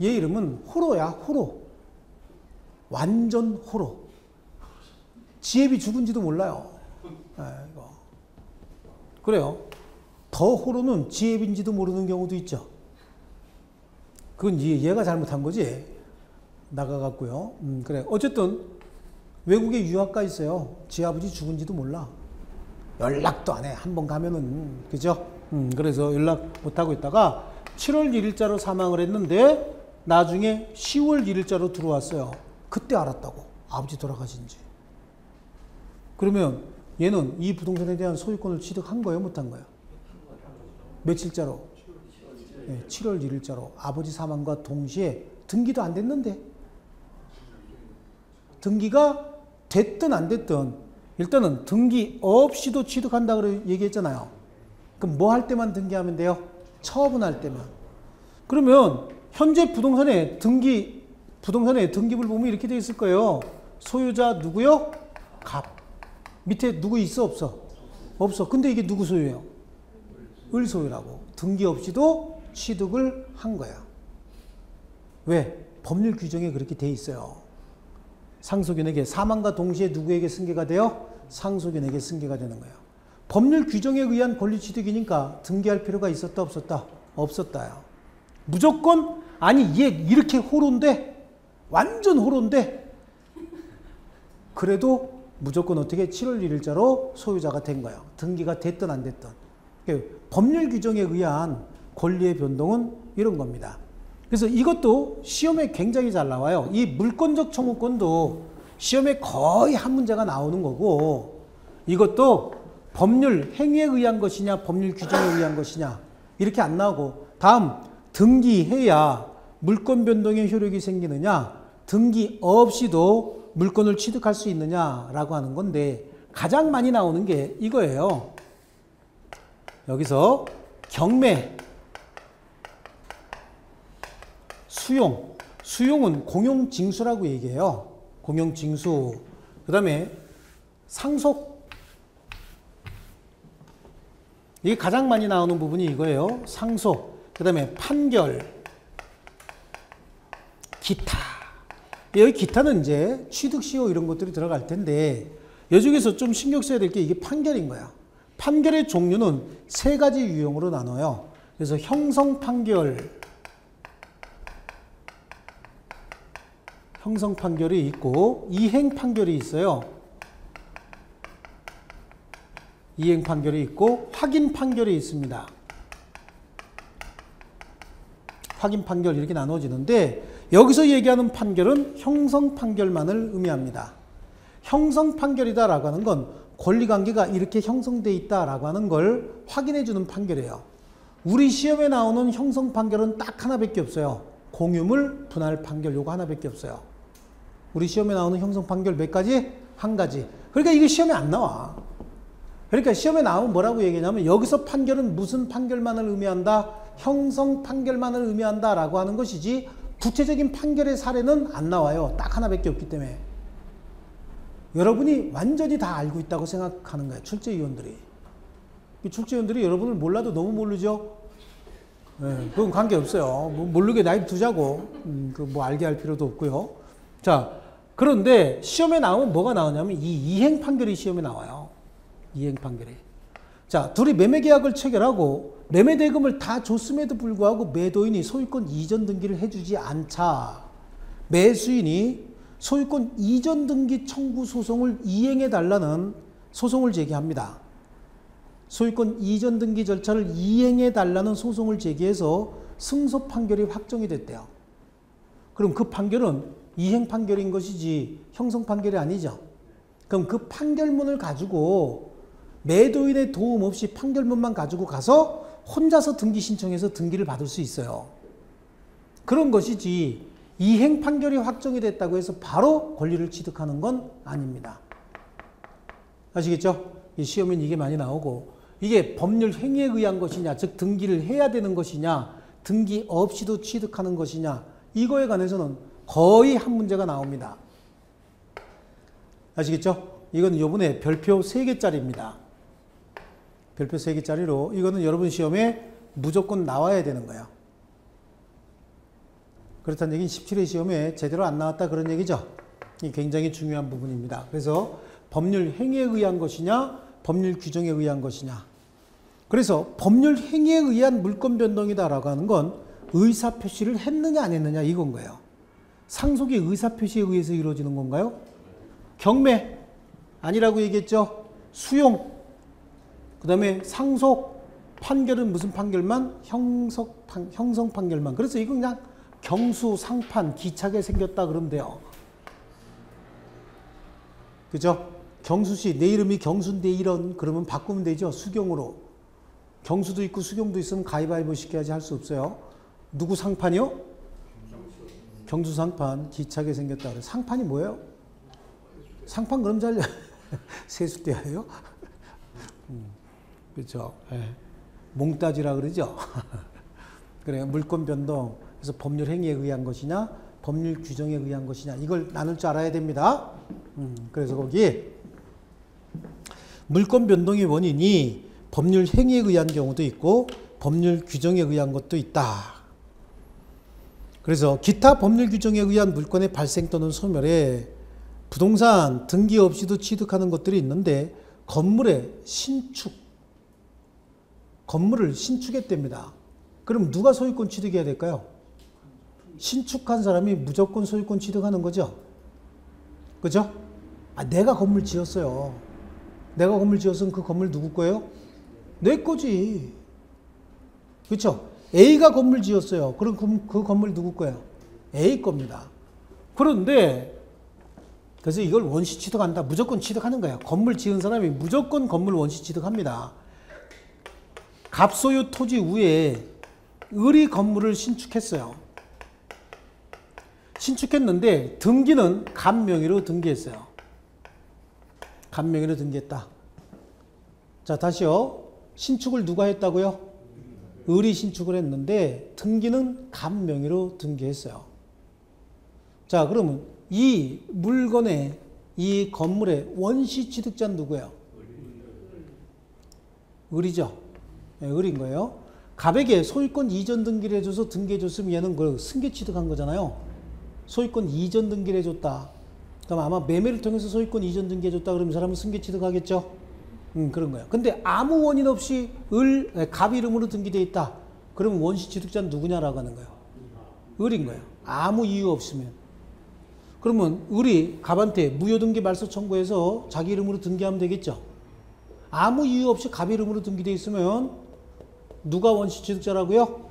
Speaker 1: 얘 이름은 호로야. 호로. 완전 호로. 지혜비 죽은지도 몰라요. 이거. 그래요. 더 호로는 지혜비인지도 모르는 경우도 있죠. 그건 얘가 잘못한 거지. 나가갖고요. 그래. 어쨌든 외국에 유학가 있어요. 지 아버지 죽은지도 몰라. 연락도 안 해. 한번 가면은 그죠? 그래서 연락 못하고 있다가 7월 1일자로 사망을 했는데 나중에 10월 1일자로 들어왔어요. 그때 알았다고. 아버지 돌아가신지. 그러면 얘는 이 부동산에 대한 소유권을 취득한 거예요? 못한 거예요? 며칠자로? 네, 7월 1일자로 아버지 사망과 동시에 등기도 안 됐는데 등기가 됐든 안 됐든 일단은 등기 없이도 취득한다고 얘기했잖아요. 그럼 뭐 할 때만 등기하면 돼요? 처분할 때만. 그러면 현재 부동산의 등기부를 보면 이렇게 돼 있을 거예요. 소유자 누구요? 갑. 밑에 누구 있어? 없어? 없어. 근데 이게 누구 소유예요? 을 소유라고. 등기 없이도 취득을 한 거야. 왜? 법률 규정에 그렇게 돼 있어요. 상속인에게 사망과 동시에 누구에게 승계가 돼요? 상속인에게 승계가 되는 거예요. 법률 규정에 의한 권리 취득이니까 등기할 필요가 있었다 없었다? 없었다요. 무조건 아니 얘 이렇게 호로인데 완전 호로인데 그래도 무조건 어떻게 7월 1일자로 소유자가 된 거예요. 등기가 됐든 안 됐든. 법률 규정에 의한 권리의 변동은 이런 겁니다. 그래서 이것도 시험에 굉장히 잘 나와요. 이 물권적 청구권도 시험에 거의 한 문제가 나오는 거고 이것도 법률 행위에 의한 것이냐 법률 규정에 의한 것이냐 이렇게 안 나오고 다음 등기해야 물권 변동의 효력이 생기느냐 등기 없이도 물권을 취득할 수 있느냐라고 하는 건데 가장 많이 나오는 게 이거예요. 여기서 경매, 수용은 공용징수라고 얘기해요. 공용징수. 그 다음에 상속. 이게 가장 많이 나오는 부분이 이거예요. 상속. 그 다음에 판결. 기타. 여기 기타는 이제 취득시효 이런 것들이 들어갈 텐데 여중에서 좀 신경 써야 될 게 이게 판결인 거야. 판결의 종류는 세 가지 유형으로 나눠요. 그래서 형성 판결이 있고 이행 판결이 있어요. 이행 판결이 있고 확인 판결이 있습니다. 확인 판결 이렇게 나눠지는데 여기서 얘기하는 판결은 형성 판결만을 의미합니다. 형성 판결이다라고 하는 건 권리관계가 이렇게 형성돼 있다라고 하는 걸 확인해 주는 판결이에요. 우리 시험에 나오는 형성 판결은 딱 하나밖에 없어요. 공유물 분할 판결 요거 하나밖에 없어요. 우리 시험에 나오는 형성 판결 몇 가지? 한 가지. 그러니까 이게 시험에 안 나와. 그러니까 시험에 나오면 뭐라고 얘기하냐면 여기서 판결은 무슨 판결만을 의미한다? 형성 판결만을 의미한다 라고 하는 것이지 구체적인 판결의 사례는 안 나와요. 딱 하나밖에 없기 때문에. 여러분이 완전히 다 알고 있다고 생각하는 거예요. 출제위원들이. 출제위원들이 여러분을 몰라도 너무 모르죠? 네, 그건 관계없어요. 모르게 나이 두자고. 뭐 알게 할 필요도 없고요. 자, 그런데 시험에 나오면 뭐가 나오냐면 이 이행 판결이 시험에 나와요. 이행 판결이. 자, 둘이 매매 계약을 체결하고 매매 대금을 다 줬음에도 불구하고 매도인이 소유권 이전 등기를 해주지 않자 매수인이 소유권 이전 등기 청구 소송을 이행해 달라는 소송을 제기합니다. 소유권 이전 등기 절차를 이행해 달라는 소송을 제기해서 승소 판결이 확정이 됐대요. 그럼 그 판결은 이행 판결인 것이지 형성 판결이 아니죠. 그럼 그 판결문을 가지고 매도인의 도움 없이 판결문만 가지고 가서 혼자서 등기 신청해서 등기를 받을 수 있어요. 그런 것이지 이행 판결이 확정이 됐다고 해서 바로 권리를 취득하는 건 아닙니다. 아시겠죠? 시험엔 이게 많이 나오고 이게 법률 행위에 의한 것이냐, 즉 등기를 해야 되는 것이냐, 등기 없이도 취득하는 것이냐, 이거에 관해서는 거의 한 문제가 나옵니다. 아시겠죠? 이건 이번에 별표 3개짜리입니다. 별표 3개짜리로 이거는 여러분 시험에 무조건 나와야 되는 거예요. 그렇다는 얘기는 17회 시험에 제대로 안 나왔다 그런 얘기죠. 이 굉장히 중요한 부분입니다. 그래서 법률 행위에 의한 것이냐, 법률 규정에 의한 것이냐. 그래서 법률 행위에 의한 물권 변동이다라고 하는 건 의사표시를 했느냐 안 했느냐 이건 거예요. 상속이 의사표시에 의해서 이루어지는 건가요? 경매 아니라고 얘기했죠. 수용, 그 다음에 상속, 판결은 무슨 판결만? 형성 판결만. 그래서 이건 그냥 경수, 상판, 기차게 생겼다 그러면 돼요. 그죠? 경수시, 내 이름이 경수인데 이런 그러면 바꾸면 되죠. 수경으로. 경수도 있고 수경도 있으면 가위바위보 시켜야지 할 수 없어요. 누구 상판이요? 경수 상판, 기차게 생겼다 그래. 상판이 뭐예요? 상판 그럼 잘 세수대예요? 그렇죠. 네. 몽따지라 그러죠. 그래 물권 변동. 그래서 법률 행위에 의한 것이냐, 법률 규정에 의한 것이냐 이걸 나눌 줄 알아야 됩니다. 그래서 거기 물권 변동의 원인이 법률 행위에 의한 경우도 있고 법률 규정에 의한 것도 있다. 그래서 기타 법률 규정에 의한 물권의 발생 또는 소멸에 부동산 등기 없이도 취득하는 것들이 있는데 건물의 신축, 건물을 신축했답니다. 그럼 누가 소유권 취득해야 될까요? 신축한 사람이 무조건 소유권 취득하는 거죠. 그죠? 아, 내가 건물 지었어요. 내가 건물 지었으면 그 건물 누구 거예요? 내 거지. 그렇죠? A가 건물 지었어요. 그럼 그 건물 누구 거예요? A 겁니다. 그런데 그래서 이걸 원시 취득한다. 무조건 취득하는 거예요. 건물 지은 사람이 무조건 건물 원시 취득합니다. 갑소유 토지 위에 을이 건물을 신축했어요. 신축했는데 등기는 갑명의로 등기했어요. 갑명의로 등기했다. 자, 다시요. 신축을 누가 했다고요? 을이 신축을 했는데 등기는 갑명의로 등기했어요. 자, 그러면 이 물건의 이 건물의 원시 취득자는 누구예요? 을이죠. 네, 을인 거예요. 갑에게 소유권 이전 등기를 해줘서 등기해줬으면 얘는 그 승계 취득한 거잖아요. 소유권 이전 등기를 해줬다. 그럼 아마 매매를 통해서 소유권 이전 등기해줬다 그러면 사람은 승계 취득하겠죠? 그런 거예요. 근데 아무 원인 없이 갑 이름으로 등기되어 있다. 그러면 원시 취득자는 누구냐라고 하는 거예요. 을인 거예요. 아무 이유 없으면. 그러면 을이 갑한테 무효등기 말소 청구해서 자기 이름으로 등기하면 되겠죠. 아무 이유 없이 갑 이름으로 등기되어 있으면 누가 원시 취득자라고요?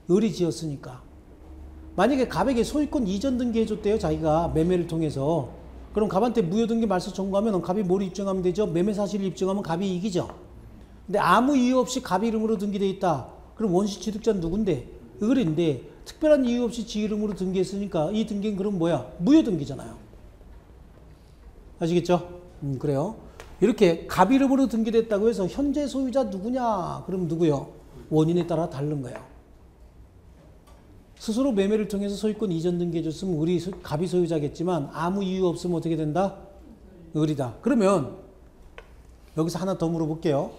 Speaker 1: 을이 지었으니까. 만약에 갑에게 소유권 이전 등기해줬대요. 자기가 매매를 통해서. 그럼 갑한테 무효등기 말소 청구하면 갑이 뭘 입증하면 되죠? 매매 사실을 입증하면 갑이 이기죠. 근데 아무 이유 없이 갑 이름으로 등기되어 있다. 그럼 원시 취득자는 누군데? 을인데 특별한 이유 없이 지 이름으로 등기했으니까 이 등기는 그럼 뭐야? 무효등기잖아요. 아시겠죠? 그래요. 이렇게 갑 이름으로 등기됐다고 해서 현재 소유자 누구냐? 그럼 누구요? 원인에 따라 다른 거예요. 스스로 매매를 통해서 소유권 이전 등기해줬으면 갑이 소유자겠지만 아무 이유 없으면 어떻게 된다? 을이다. 그러면 여기서 하나 더 물어볼게요.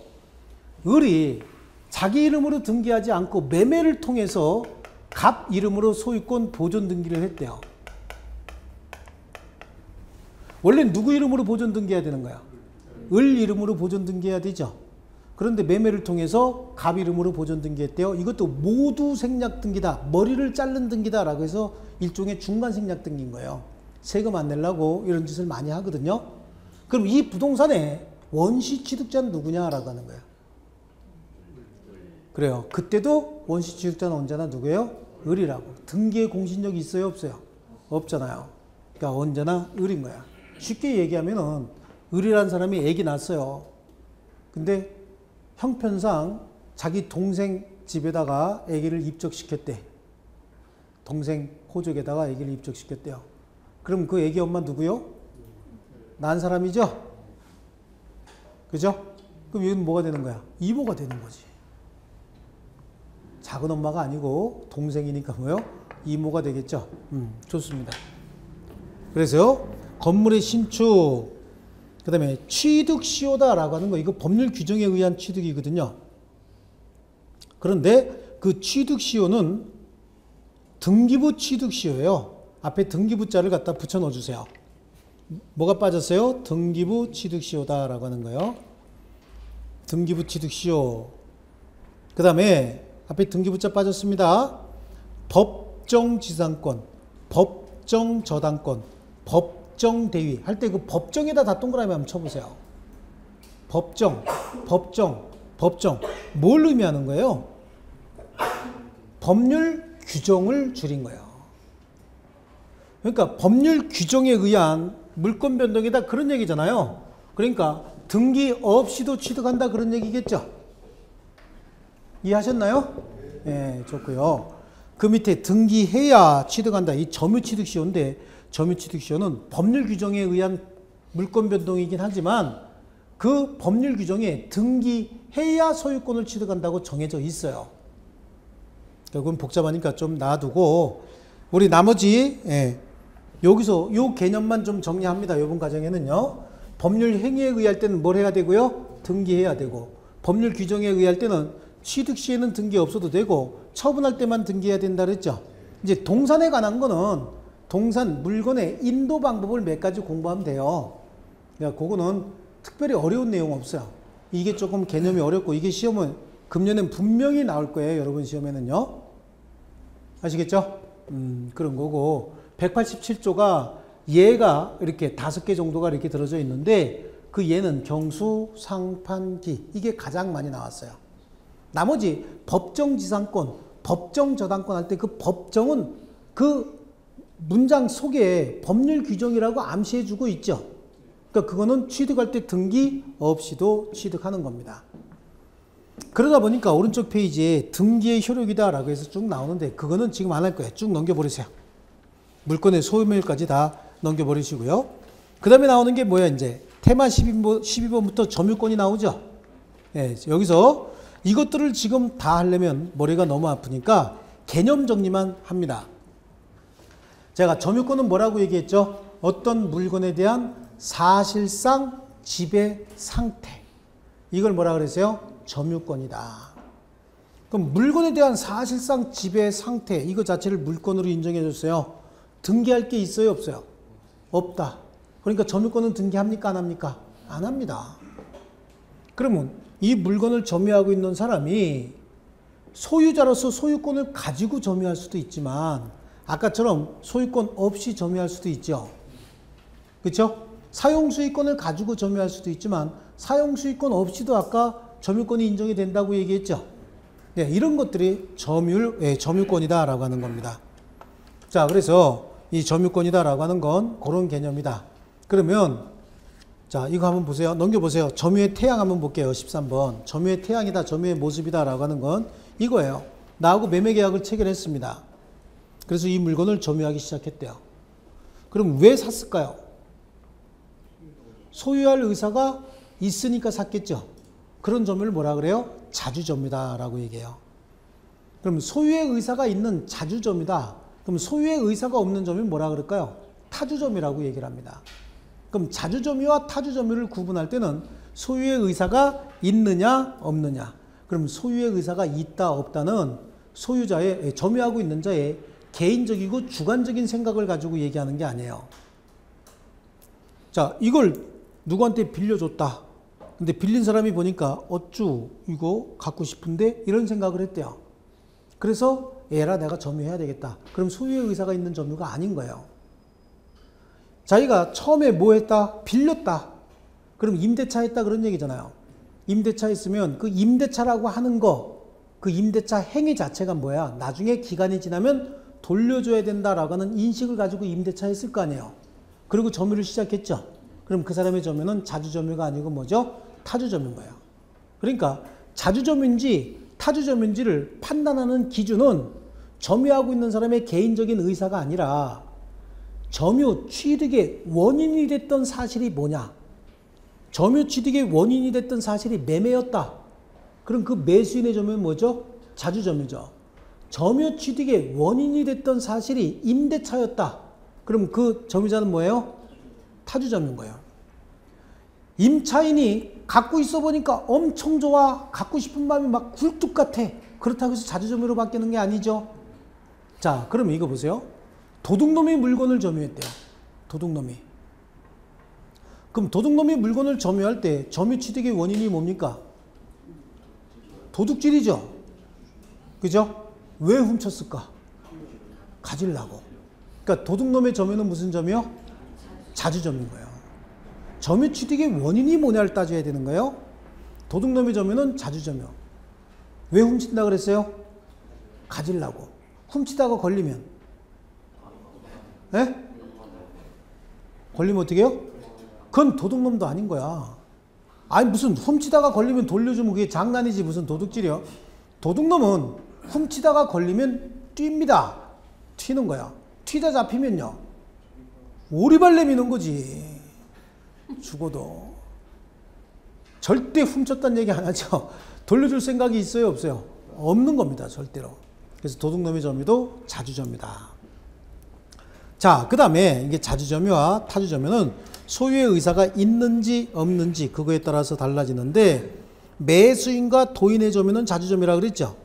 Speaker 1: 을이 자기 이름으로 등기하지 않고 매매를 통해서 갑 이름으로 소유권 보존 등기를 했대요. 원래 누구 이름으로 보존 등기해야 되는 거야? 을 이름으로 보존 등기해야 되죠. 그런데 매매를 통해서 갑 이름으로 보존 등기했대요. 이것도 모두 생략 등기다. 머리를 자른 등기다라고 해서 일종의 중간 생략 등기인 거예요. 세금 안 내려고 이런 짓을 많이 하거든요. 그럼 이 부동산의 원시 취득자는 누구냐라고 하는 거예요. 그래요. 그때도 원시 취득자는 언제나 누구예요? 을이라고. 등기의 공신력이 있어요? 없어요? 없잖아요. 그러니까 언제나 을인 거야. 쉽게 얘기하면은 을이라는 사람이 애기 낳았어요. 근데 형편상 자기 동생 집에다가 아기를 입적시켰대. 동생 호적에다가 아기를 입적시켰대요. 그럼 그 아기 엄마 누구요? 난 사람이죠? 그죠? 그럼 이건 뭐가 되는 거야? 이모가 되는 거지. 작은 엄마가 아니고 동생이니까 뭐요? 이모가 되겠죠? 좋습니다. 그래서 건물의 신축, 그 다음에 취득시효다라고 하는 거, 이거 법률 규정에 의한 취득이거든요. 그런데 그 취득시효는 등기부 취득시효예요. 앞에 등기부자를 갖다 붙여 넣어주세요. 뭐가 빠졌어요? 등기부 취득시효다라고 하는 거예요. 등기부 취득시효. 그 다음에 앞에 등기부자 빠졌습니다. 법정지상권, 법정저당권, 법정대위 할 때 그 법정에다 다 동그라미 한번 쳐보세요. 법정. 뭘 의미하는 거예요? 법률 규정을 줄인 거예요. 그러니까 법률 규정에 의한 물권 변동이다 그런 얘기잖아요. 그러니까 등기 없이도 취득한다 그런 얘기겠죠. 이해하셨나요? 네, 좋고요. 그 밑에 등기해야 취득한다. 이 점유취득시효인데 점유취득시효는 법률 규정에 의한 물권 변동이긴 하지만 그 법률 규정에 등기해야 소유권을 취득한다고 정해져 있어요. 그건 복잡하니까 좀 놔두고 우리 나머지 여기서 요 개념만 좀 정리합니다. 이번 과정에는요. 법률 행위에 의할 때는 뭘 해야 되고요? 등기해야 되고 법률 규정에 의할 때는 취득 시에는 등기 없어도 되고 처분할 때만 등기해야 된다 그랬죠. 이제 동산에 관한 거는 동산 물건의 인도 방법을 몇 가지 공부하면 돼요. 그러니까 그거는 특별히 어려운 내용 없어요. 이게 조금 개념이 어렵고 이게 시험은 금년엔 분명히 나올 거예요. 여러분 시험에는요. 아시겠죠? 그런 거고 187조가 예가 이렇게 5개 정도가 이렇게 들어져 있는데 그 예는 경수, 상판기 이게 가장 많이 나왔어요. 나머지 법정지상권, 법정저당권 할 때 그 법정은 그 문장 속에 법률 규정이라고 암시해주고 있죠. 그러니까 그거는 취득할 때 등기 없이도 취득하는 겁니다. 그러다 보니까 오른쪽 페이지에 등기의 효력이다라고 해서 쭉 나오는데 그거는 지금 안 할 거예요. 쭉 넘겨버리세요. 물건의 소유물까지 다 넘겨버리시고요. 그 다음에 나오는 게 뭐야 이제 테마 12번부터 점유권이 나오죠. 예, 여기서 이것들을 지금 다 하려면 머리가 너무 아프니까 개념 정리만 합니다. 제가 점유권은 뭐라고 얘기했죠? 어떤 물건에 대한 사실상 지배 상태. 이걸 뭐라 그랬어요? 점유권이다. 그럼 물건에 대한 사실상 지배 상태 이거 자체를 물건으로 인정해 줬어요. 등기할 게 있어요? 없어요? 없다. 그러니까 점유권은 등기합니까? 안 합니까? 안 합니다. 그러면 이 물건을 점유하고 있는 사람이 소유자로서 소유권을 가지고 점유할 수도 있지만 아까처럼 소유권 없이 점유할 수도 있죠. 그렇죠? 사용수익권을 가지고 점유할 수도 있지만 사용수익권 없이도 아까 점유권이 인정이 된다고 얘기했죠. 네, 이런 것들이 점유권이다라고 하는 겁니다. 자, 그래서 이 점유권이다라고 하는 건 그런 개념이다. 그러면 자, 이거 한번 보세요. 넘겨보세요. 점유의 태양 한번 볼게요. 13번. 점유의 태양이다, 점유의 모습이다라고 하는 건 이거예요. 나하고 매매 계약을 체결했습니다. 그래서 이 물건을 점유하기 시작했대요. 그럼 왜 샀을까요? 소유할 의사가 있으니까 샀겠죠. 그런 점유를 뭐라 그래요? 자주점유다라고 얘기해요. 그럼 소유의 의사가 있는 자주점유다. 그럼 소유의 의사가 없는 점이 뭐라 그럴까요? 타주점유라고 얘기를 합니다. 그럼 자주점유와 타주점유를 구분할 때는 소유의 의사가 있느냐 없느냐. 그럼 소유의 의사가 있다 없다는 소유자의, 점유하고 있는 자의 개인적이고 주관적인 생각을 가지고 얘기하는 게 아니에요. 자, 이걸 누구한테 빌려줬다. 근데 빌린 사람이 보니까 어쭈 이거 갖고 싶은데 이런 생각을 했대요. 그래서 얘라 내가 점유해야 되겠다. 그럼 소유의 의사가 있는 점유가 아닌 거예요. 자기가 처음에 뭐 했다? 빌렸다. 그럼 임대차 했다 그런 얘기잖아요. 임대차 했으면 그 임대차라고 하는 거, 그 임대차 행위 자체가 뭐야? 나중에 기간이 지나면 돌려줘야 된다라고 하는 인식을 가지고 임대차 했을 거 아니에요. 그리고 점유를 시작했죠. 그럼 그 사람의 점유는 자주점유가 아니고 뭐죠? 타주점유인 거예요. 그러니까 자주점유인지 타주점유인지를 판단하는 기준은 점유하고 있는 사람의 개인적인 의사가 아니라 점유 취득의 원인이 됐던 사실이 뭐냐? 점유 취득의 원인이 됐던 사실이 매매였다. 그럼 그 매수인의 점유는 뭐죠? 자주점유죠. 점유 취득의 원인이 됐던 사실이 임대차였다. 그럼 그 점유자는 뭐예요? 타주점유인 거예요. 임차인이 갖고 있어 보니까 엄청 좋아. 갖고 싶은 마음이 막 굴뚝 같아. 그렇다고 해서 자주점유로 바뀌는 게 아니죠. 자, 그럼 이거 보세요. 도둑놈이 물건을 점유했대요. 도둑놈이. 그럼 도둑놈이 물건을 점유할 때 점유 취득의 원인이 뭡니까? 도둑질이죠. 그죠? 왜 훔쳤을까? 가지려고. 그러니까 도둑놈의 점유는 무슨 점이요? 자주점유인 거예요. 점유 취득의 원인이 뭐냐를 따져야 되는 거예요. 도둑놈의 점유는 자주점유. 왜 훔친다 그랬어요? 가지려고. 훔치다가 걸리면 예? 걸리면 어떻게 해요? 그건 도둑놈도 아닌 거야. 아니 무슨 훔치다가 걸리면 돌려주면 그게 장난이지 무슨 도둑질이요. 도둑놈은 훔치다가 걸리면 뜁니다. 튀는 거야. 튀다 잡히면요 오리발 내미는 거지. 죽어도. 절대 훔쳤다는 얘기 안 하죠. 돌려줄 생각이 있어요 없어요? 없는 겁니다 절대로. 그래서 도둑놈의 점유도 자주점유다. 자, 그 다음에 이게 자주점유와 타주점유는 소유의 의사가 있는지 없는지 그거에 따라서 달라지는데 매수인과 도인의 점유는 자주점유라 그랬죠.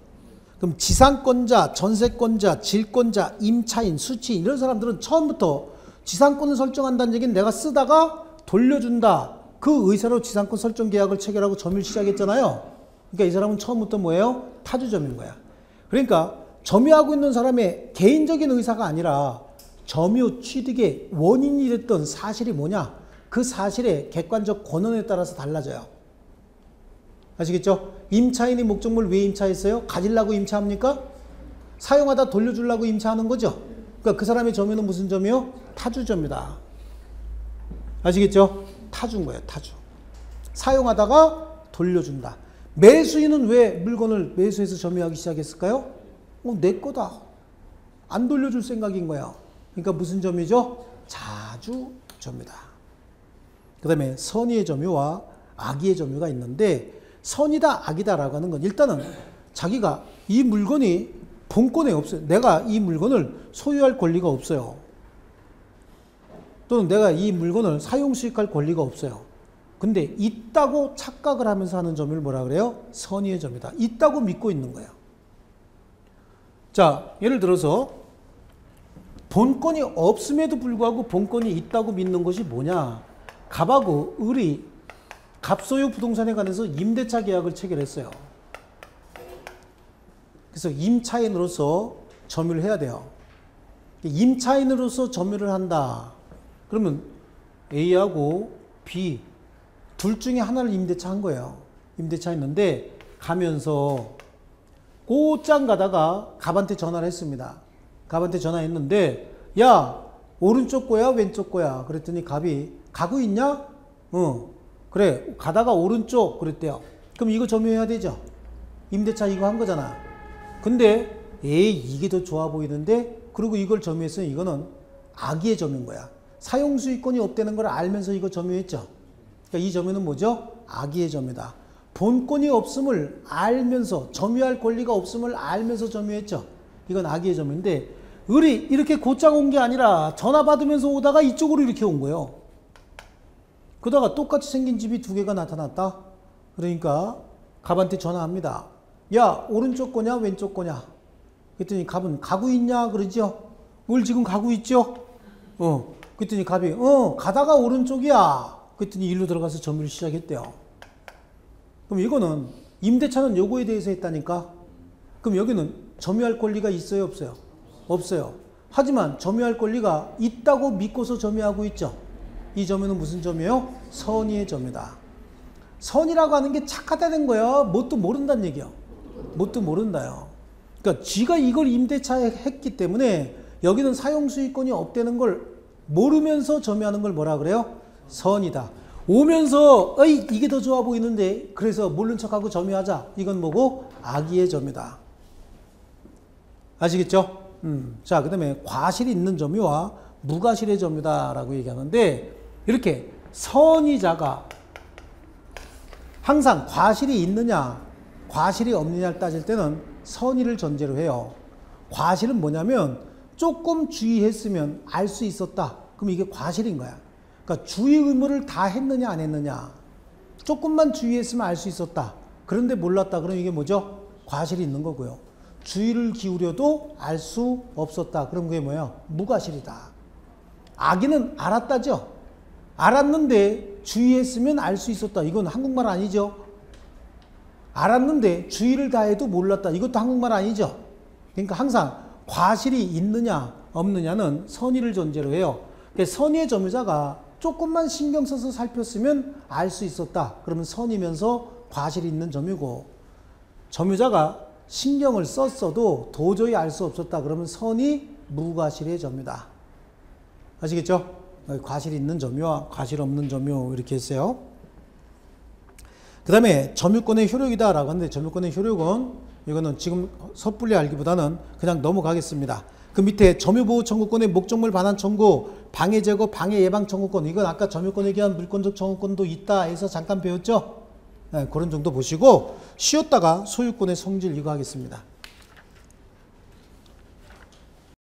Speaker 1: 그럼 지상권자, 전세권자, 질권자, 임차인, 수취인 이런 사람들은 처음부터 지상권을 설정한다는 얘기는 내가 쓰다가 돌려준다. 그 의사로 지상권 설정 계약을 체결하고 점유를 시작했잖아요. 그러니까 이 사람은 처음부터 뭐예요? 타주점유인 거야. 그러니까 점유하고 있는 사람의 개인적인 의사가 아니라 점유 취득의 원인이 됐던 사실이 뭐냐? 그 사실의 객관적 권한에 따라서 달라져요. 아시겠죠? 임차인이 목적물 왜 임차했어요? 가지려고 임차합니까? 사용하다 돌려주려고 임차하는 거죠. 그러니까 그 사람의 점유는 무슨 점이요? 타주점유다. 아시겠죠? 타주인 거예요. 타주. 사용하다가 돌려준다. 매수인은 왜 물건을 매수해서 점유하기 시작했을까요? 내 거다. 안 돌려줄 생각인 거예요. 그러니까 무슨 점유죠? 자주점유다. 그 다음에 선의의 점유와 악의의 점유가 있는데 선이다 악이다라고 하는 건 일단은 자기가 이 물건이 본권에 없어요. 내가 이 물건을 소유할 권리가 없어요. 또는 내가 이 물건을 사용 수익할 권리가 없어요. 근데 있다고 착각을 하면서 하는 점을 뭐라 그래요? 선의의 점이다. 있다고 믿고 있는 거예요. 자, 예를 들어서 본권이 없음에도 불구하고 본권이 있다고 믿는 것이 뭐냐? 갑하고 을이 갑소유 부동산에 관해서 임대차 계약을 체결했어요. 그래서 임차인으로서 점유를 해야 돼요. 임차인으로서 점유를 한다. 그러면 A하고 B 둘 중에 하나를 임대차 한 거예요. 임대차 했는데 가면서 곧장 가다가 갑한테 전화를 했습니다. 갑한테 전화했는데 야 오른쪽 거야 왼쪽 거야 그랬더니 갑이 가고 있냐? 그래 가다가 오른쪽 그랬대요. 그럼 이거 점유해야 되죠. 임대차 이거 한 거잖아. 근데 에이 이게 더 좋아 보이는데 그리고 이걸 점유했으니 이거는 악의의 점유인 거야. 사용수익권이 없다는 걸 알면서 이거 점유했죠. 그러니까 이 점유는 뭐죠? 악의의 점유다. 본권이 없음을 알면서 점유할 권리가 없음을 알면서 점유했죠. 이건 악의의 점유인데 을이 이렇게 곧장 온 게 아니라 전화 받으면서 오다가 이쪽으로 이렇게 온 거예요. 그러다가 똑같이 생긴 집이 두 개가 나타났다. 그러니까 갑한테 전화합니다. 야 오른쪽 거냐 왼쪽 거냐? 그랬더니 갑은 가고 있냐 그러죠. 을 지금 가고 있죠. 그랬더니 갑이 가다가 오른쪽이야. 그랬더니 일로 들어가서 점유를 시작했대요. 그럼 이거는 임대차는 요거에 대해서 했다니까. 그럼 여기는 점유할 권리가 있어요 없어요? 없어요. 하지만 점유할 권리가 있다고 믿고서 점유하고 있죠. 이 점유는 무슨 점이에요? 선의의 점유다. 선이라고 하는 게 착하다는 거야. 뭣도 모른다는 얘기야. 뭣도 모른다요. 그러니까 지가 이걸 임대차에 했기 때문에 여기는 사용수익권이 없다는 걸 모르면서 점유하는 걸 뭐라 그래요? 선이다. 오면서 어이 이게 더 좋아 보이는데 그래서 모른 척하고 점유하자. 이건 뭐고? 악의의 점유다. 아시겠죠? 자, 그 다음에 과실이 있는 점유와 무과실의 점유다라고 얘기하는데 이렇게 선의자가 항상 과실이 있느냐 과실이 없느냐를 따질 때는 선의를 전제로 해요. 과실은 뭐냐면 조금 주의했으면 알 수 있었다. 그럼 이게 과실인 거야. 그러니까 주의 의무를 다 했느냐 안 했느냐. 조금만 주의했으면 알 수 있었다. 그런데 몰랐다. 그럼 이게 뭐죠? 과실이 있는 거고요. 주의를 기울여도 알 수 없었다. 그럼 그게 뭐예요? 무과실이다. 악의는 알았다죠. 알았는데 주의했으면 알 수 있었다. 이건 한국말 아니죠. 알았는데 주의를 다해도 몰랐다. 이것도 한국말 아니죠. 그러니까 항상 과실이 있느냐 없느냐는 선의를 전제로 해요. 그러니까 선의의 점유자가 조금만 신경 써서 살폈으면 알 수 있었다. 그러면 선이면서 과실이 있는 점유고 점유자가 신경을 썼어도 도저히 알 수 없었다. 그러면 선이 무과실의 점유다. 아시겠죠? 과실이 있는 점유와 과실 없는 점유 이렇게 했어요. 그 다음에 점유권의 효력이다 라고 하는데 점유권의 효력은 이거는 지금 섣불리 알기보다는 그냥 넘어가겠습니다. 그 밑에 점유보호 청구권의 목적물 반환 청구, 방해 제거, 방해 예방 청구권 이건 아까 점유권에 기한 물권적 청구권도 있다 해서 잠깐 배웠죠? 네, 그런 정도 보시고 쉬었다가 소유권의 성질 이거 하겠습니다.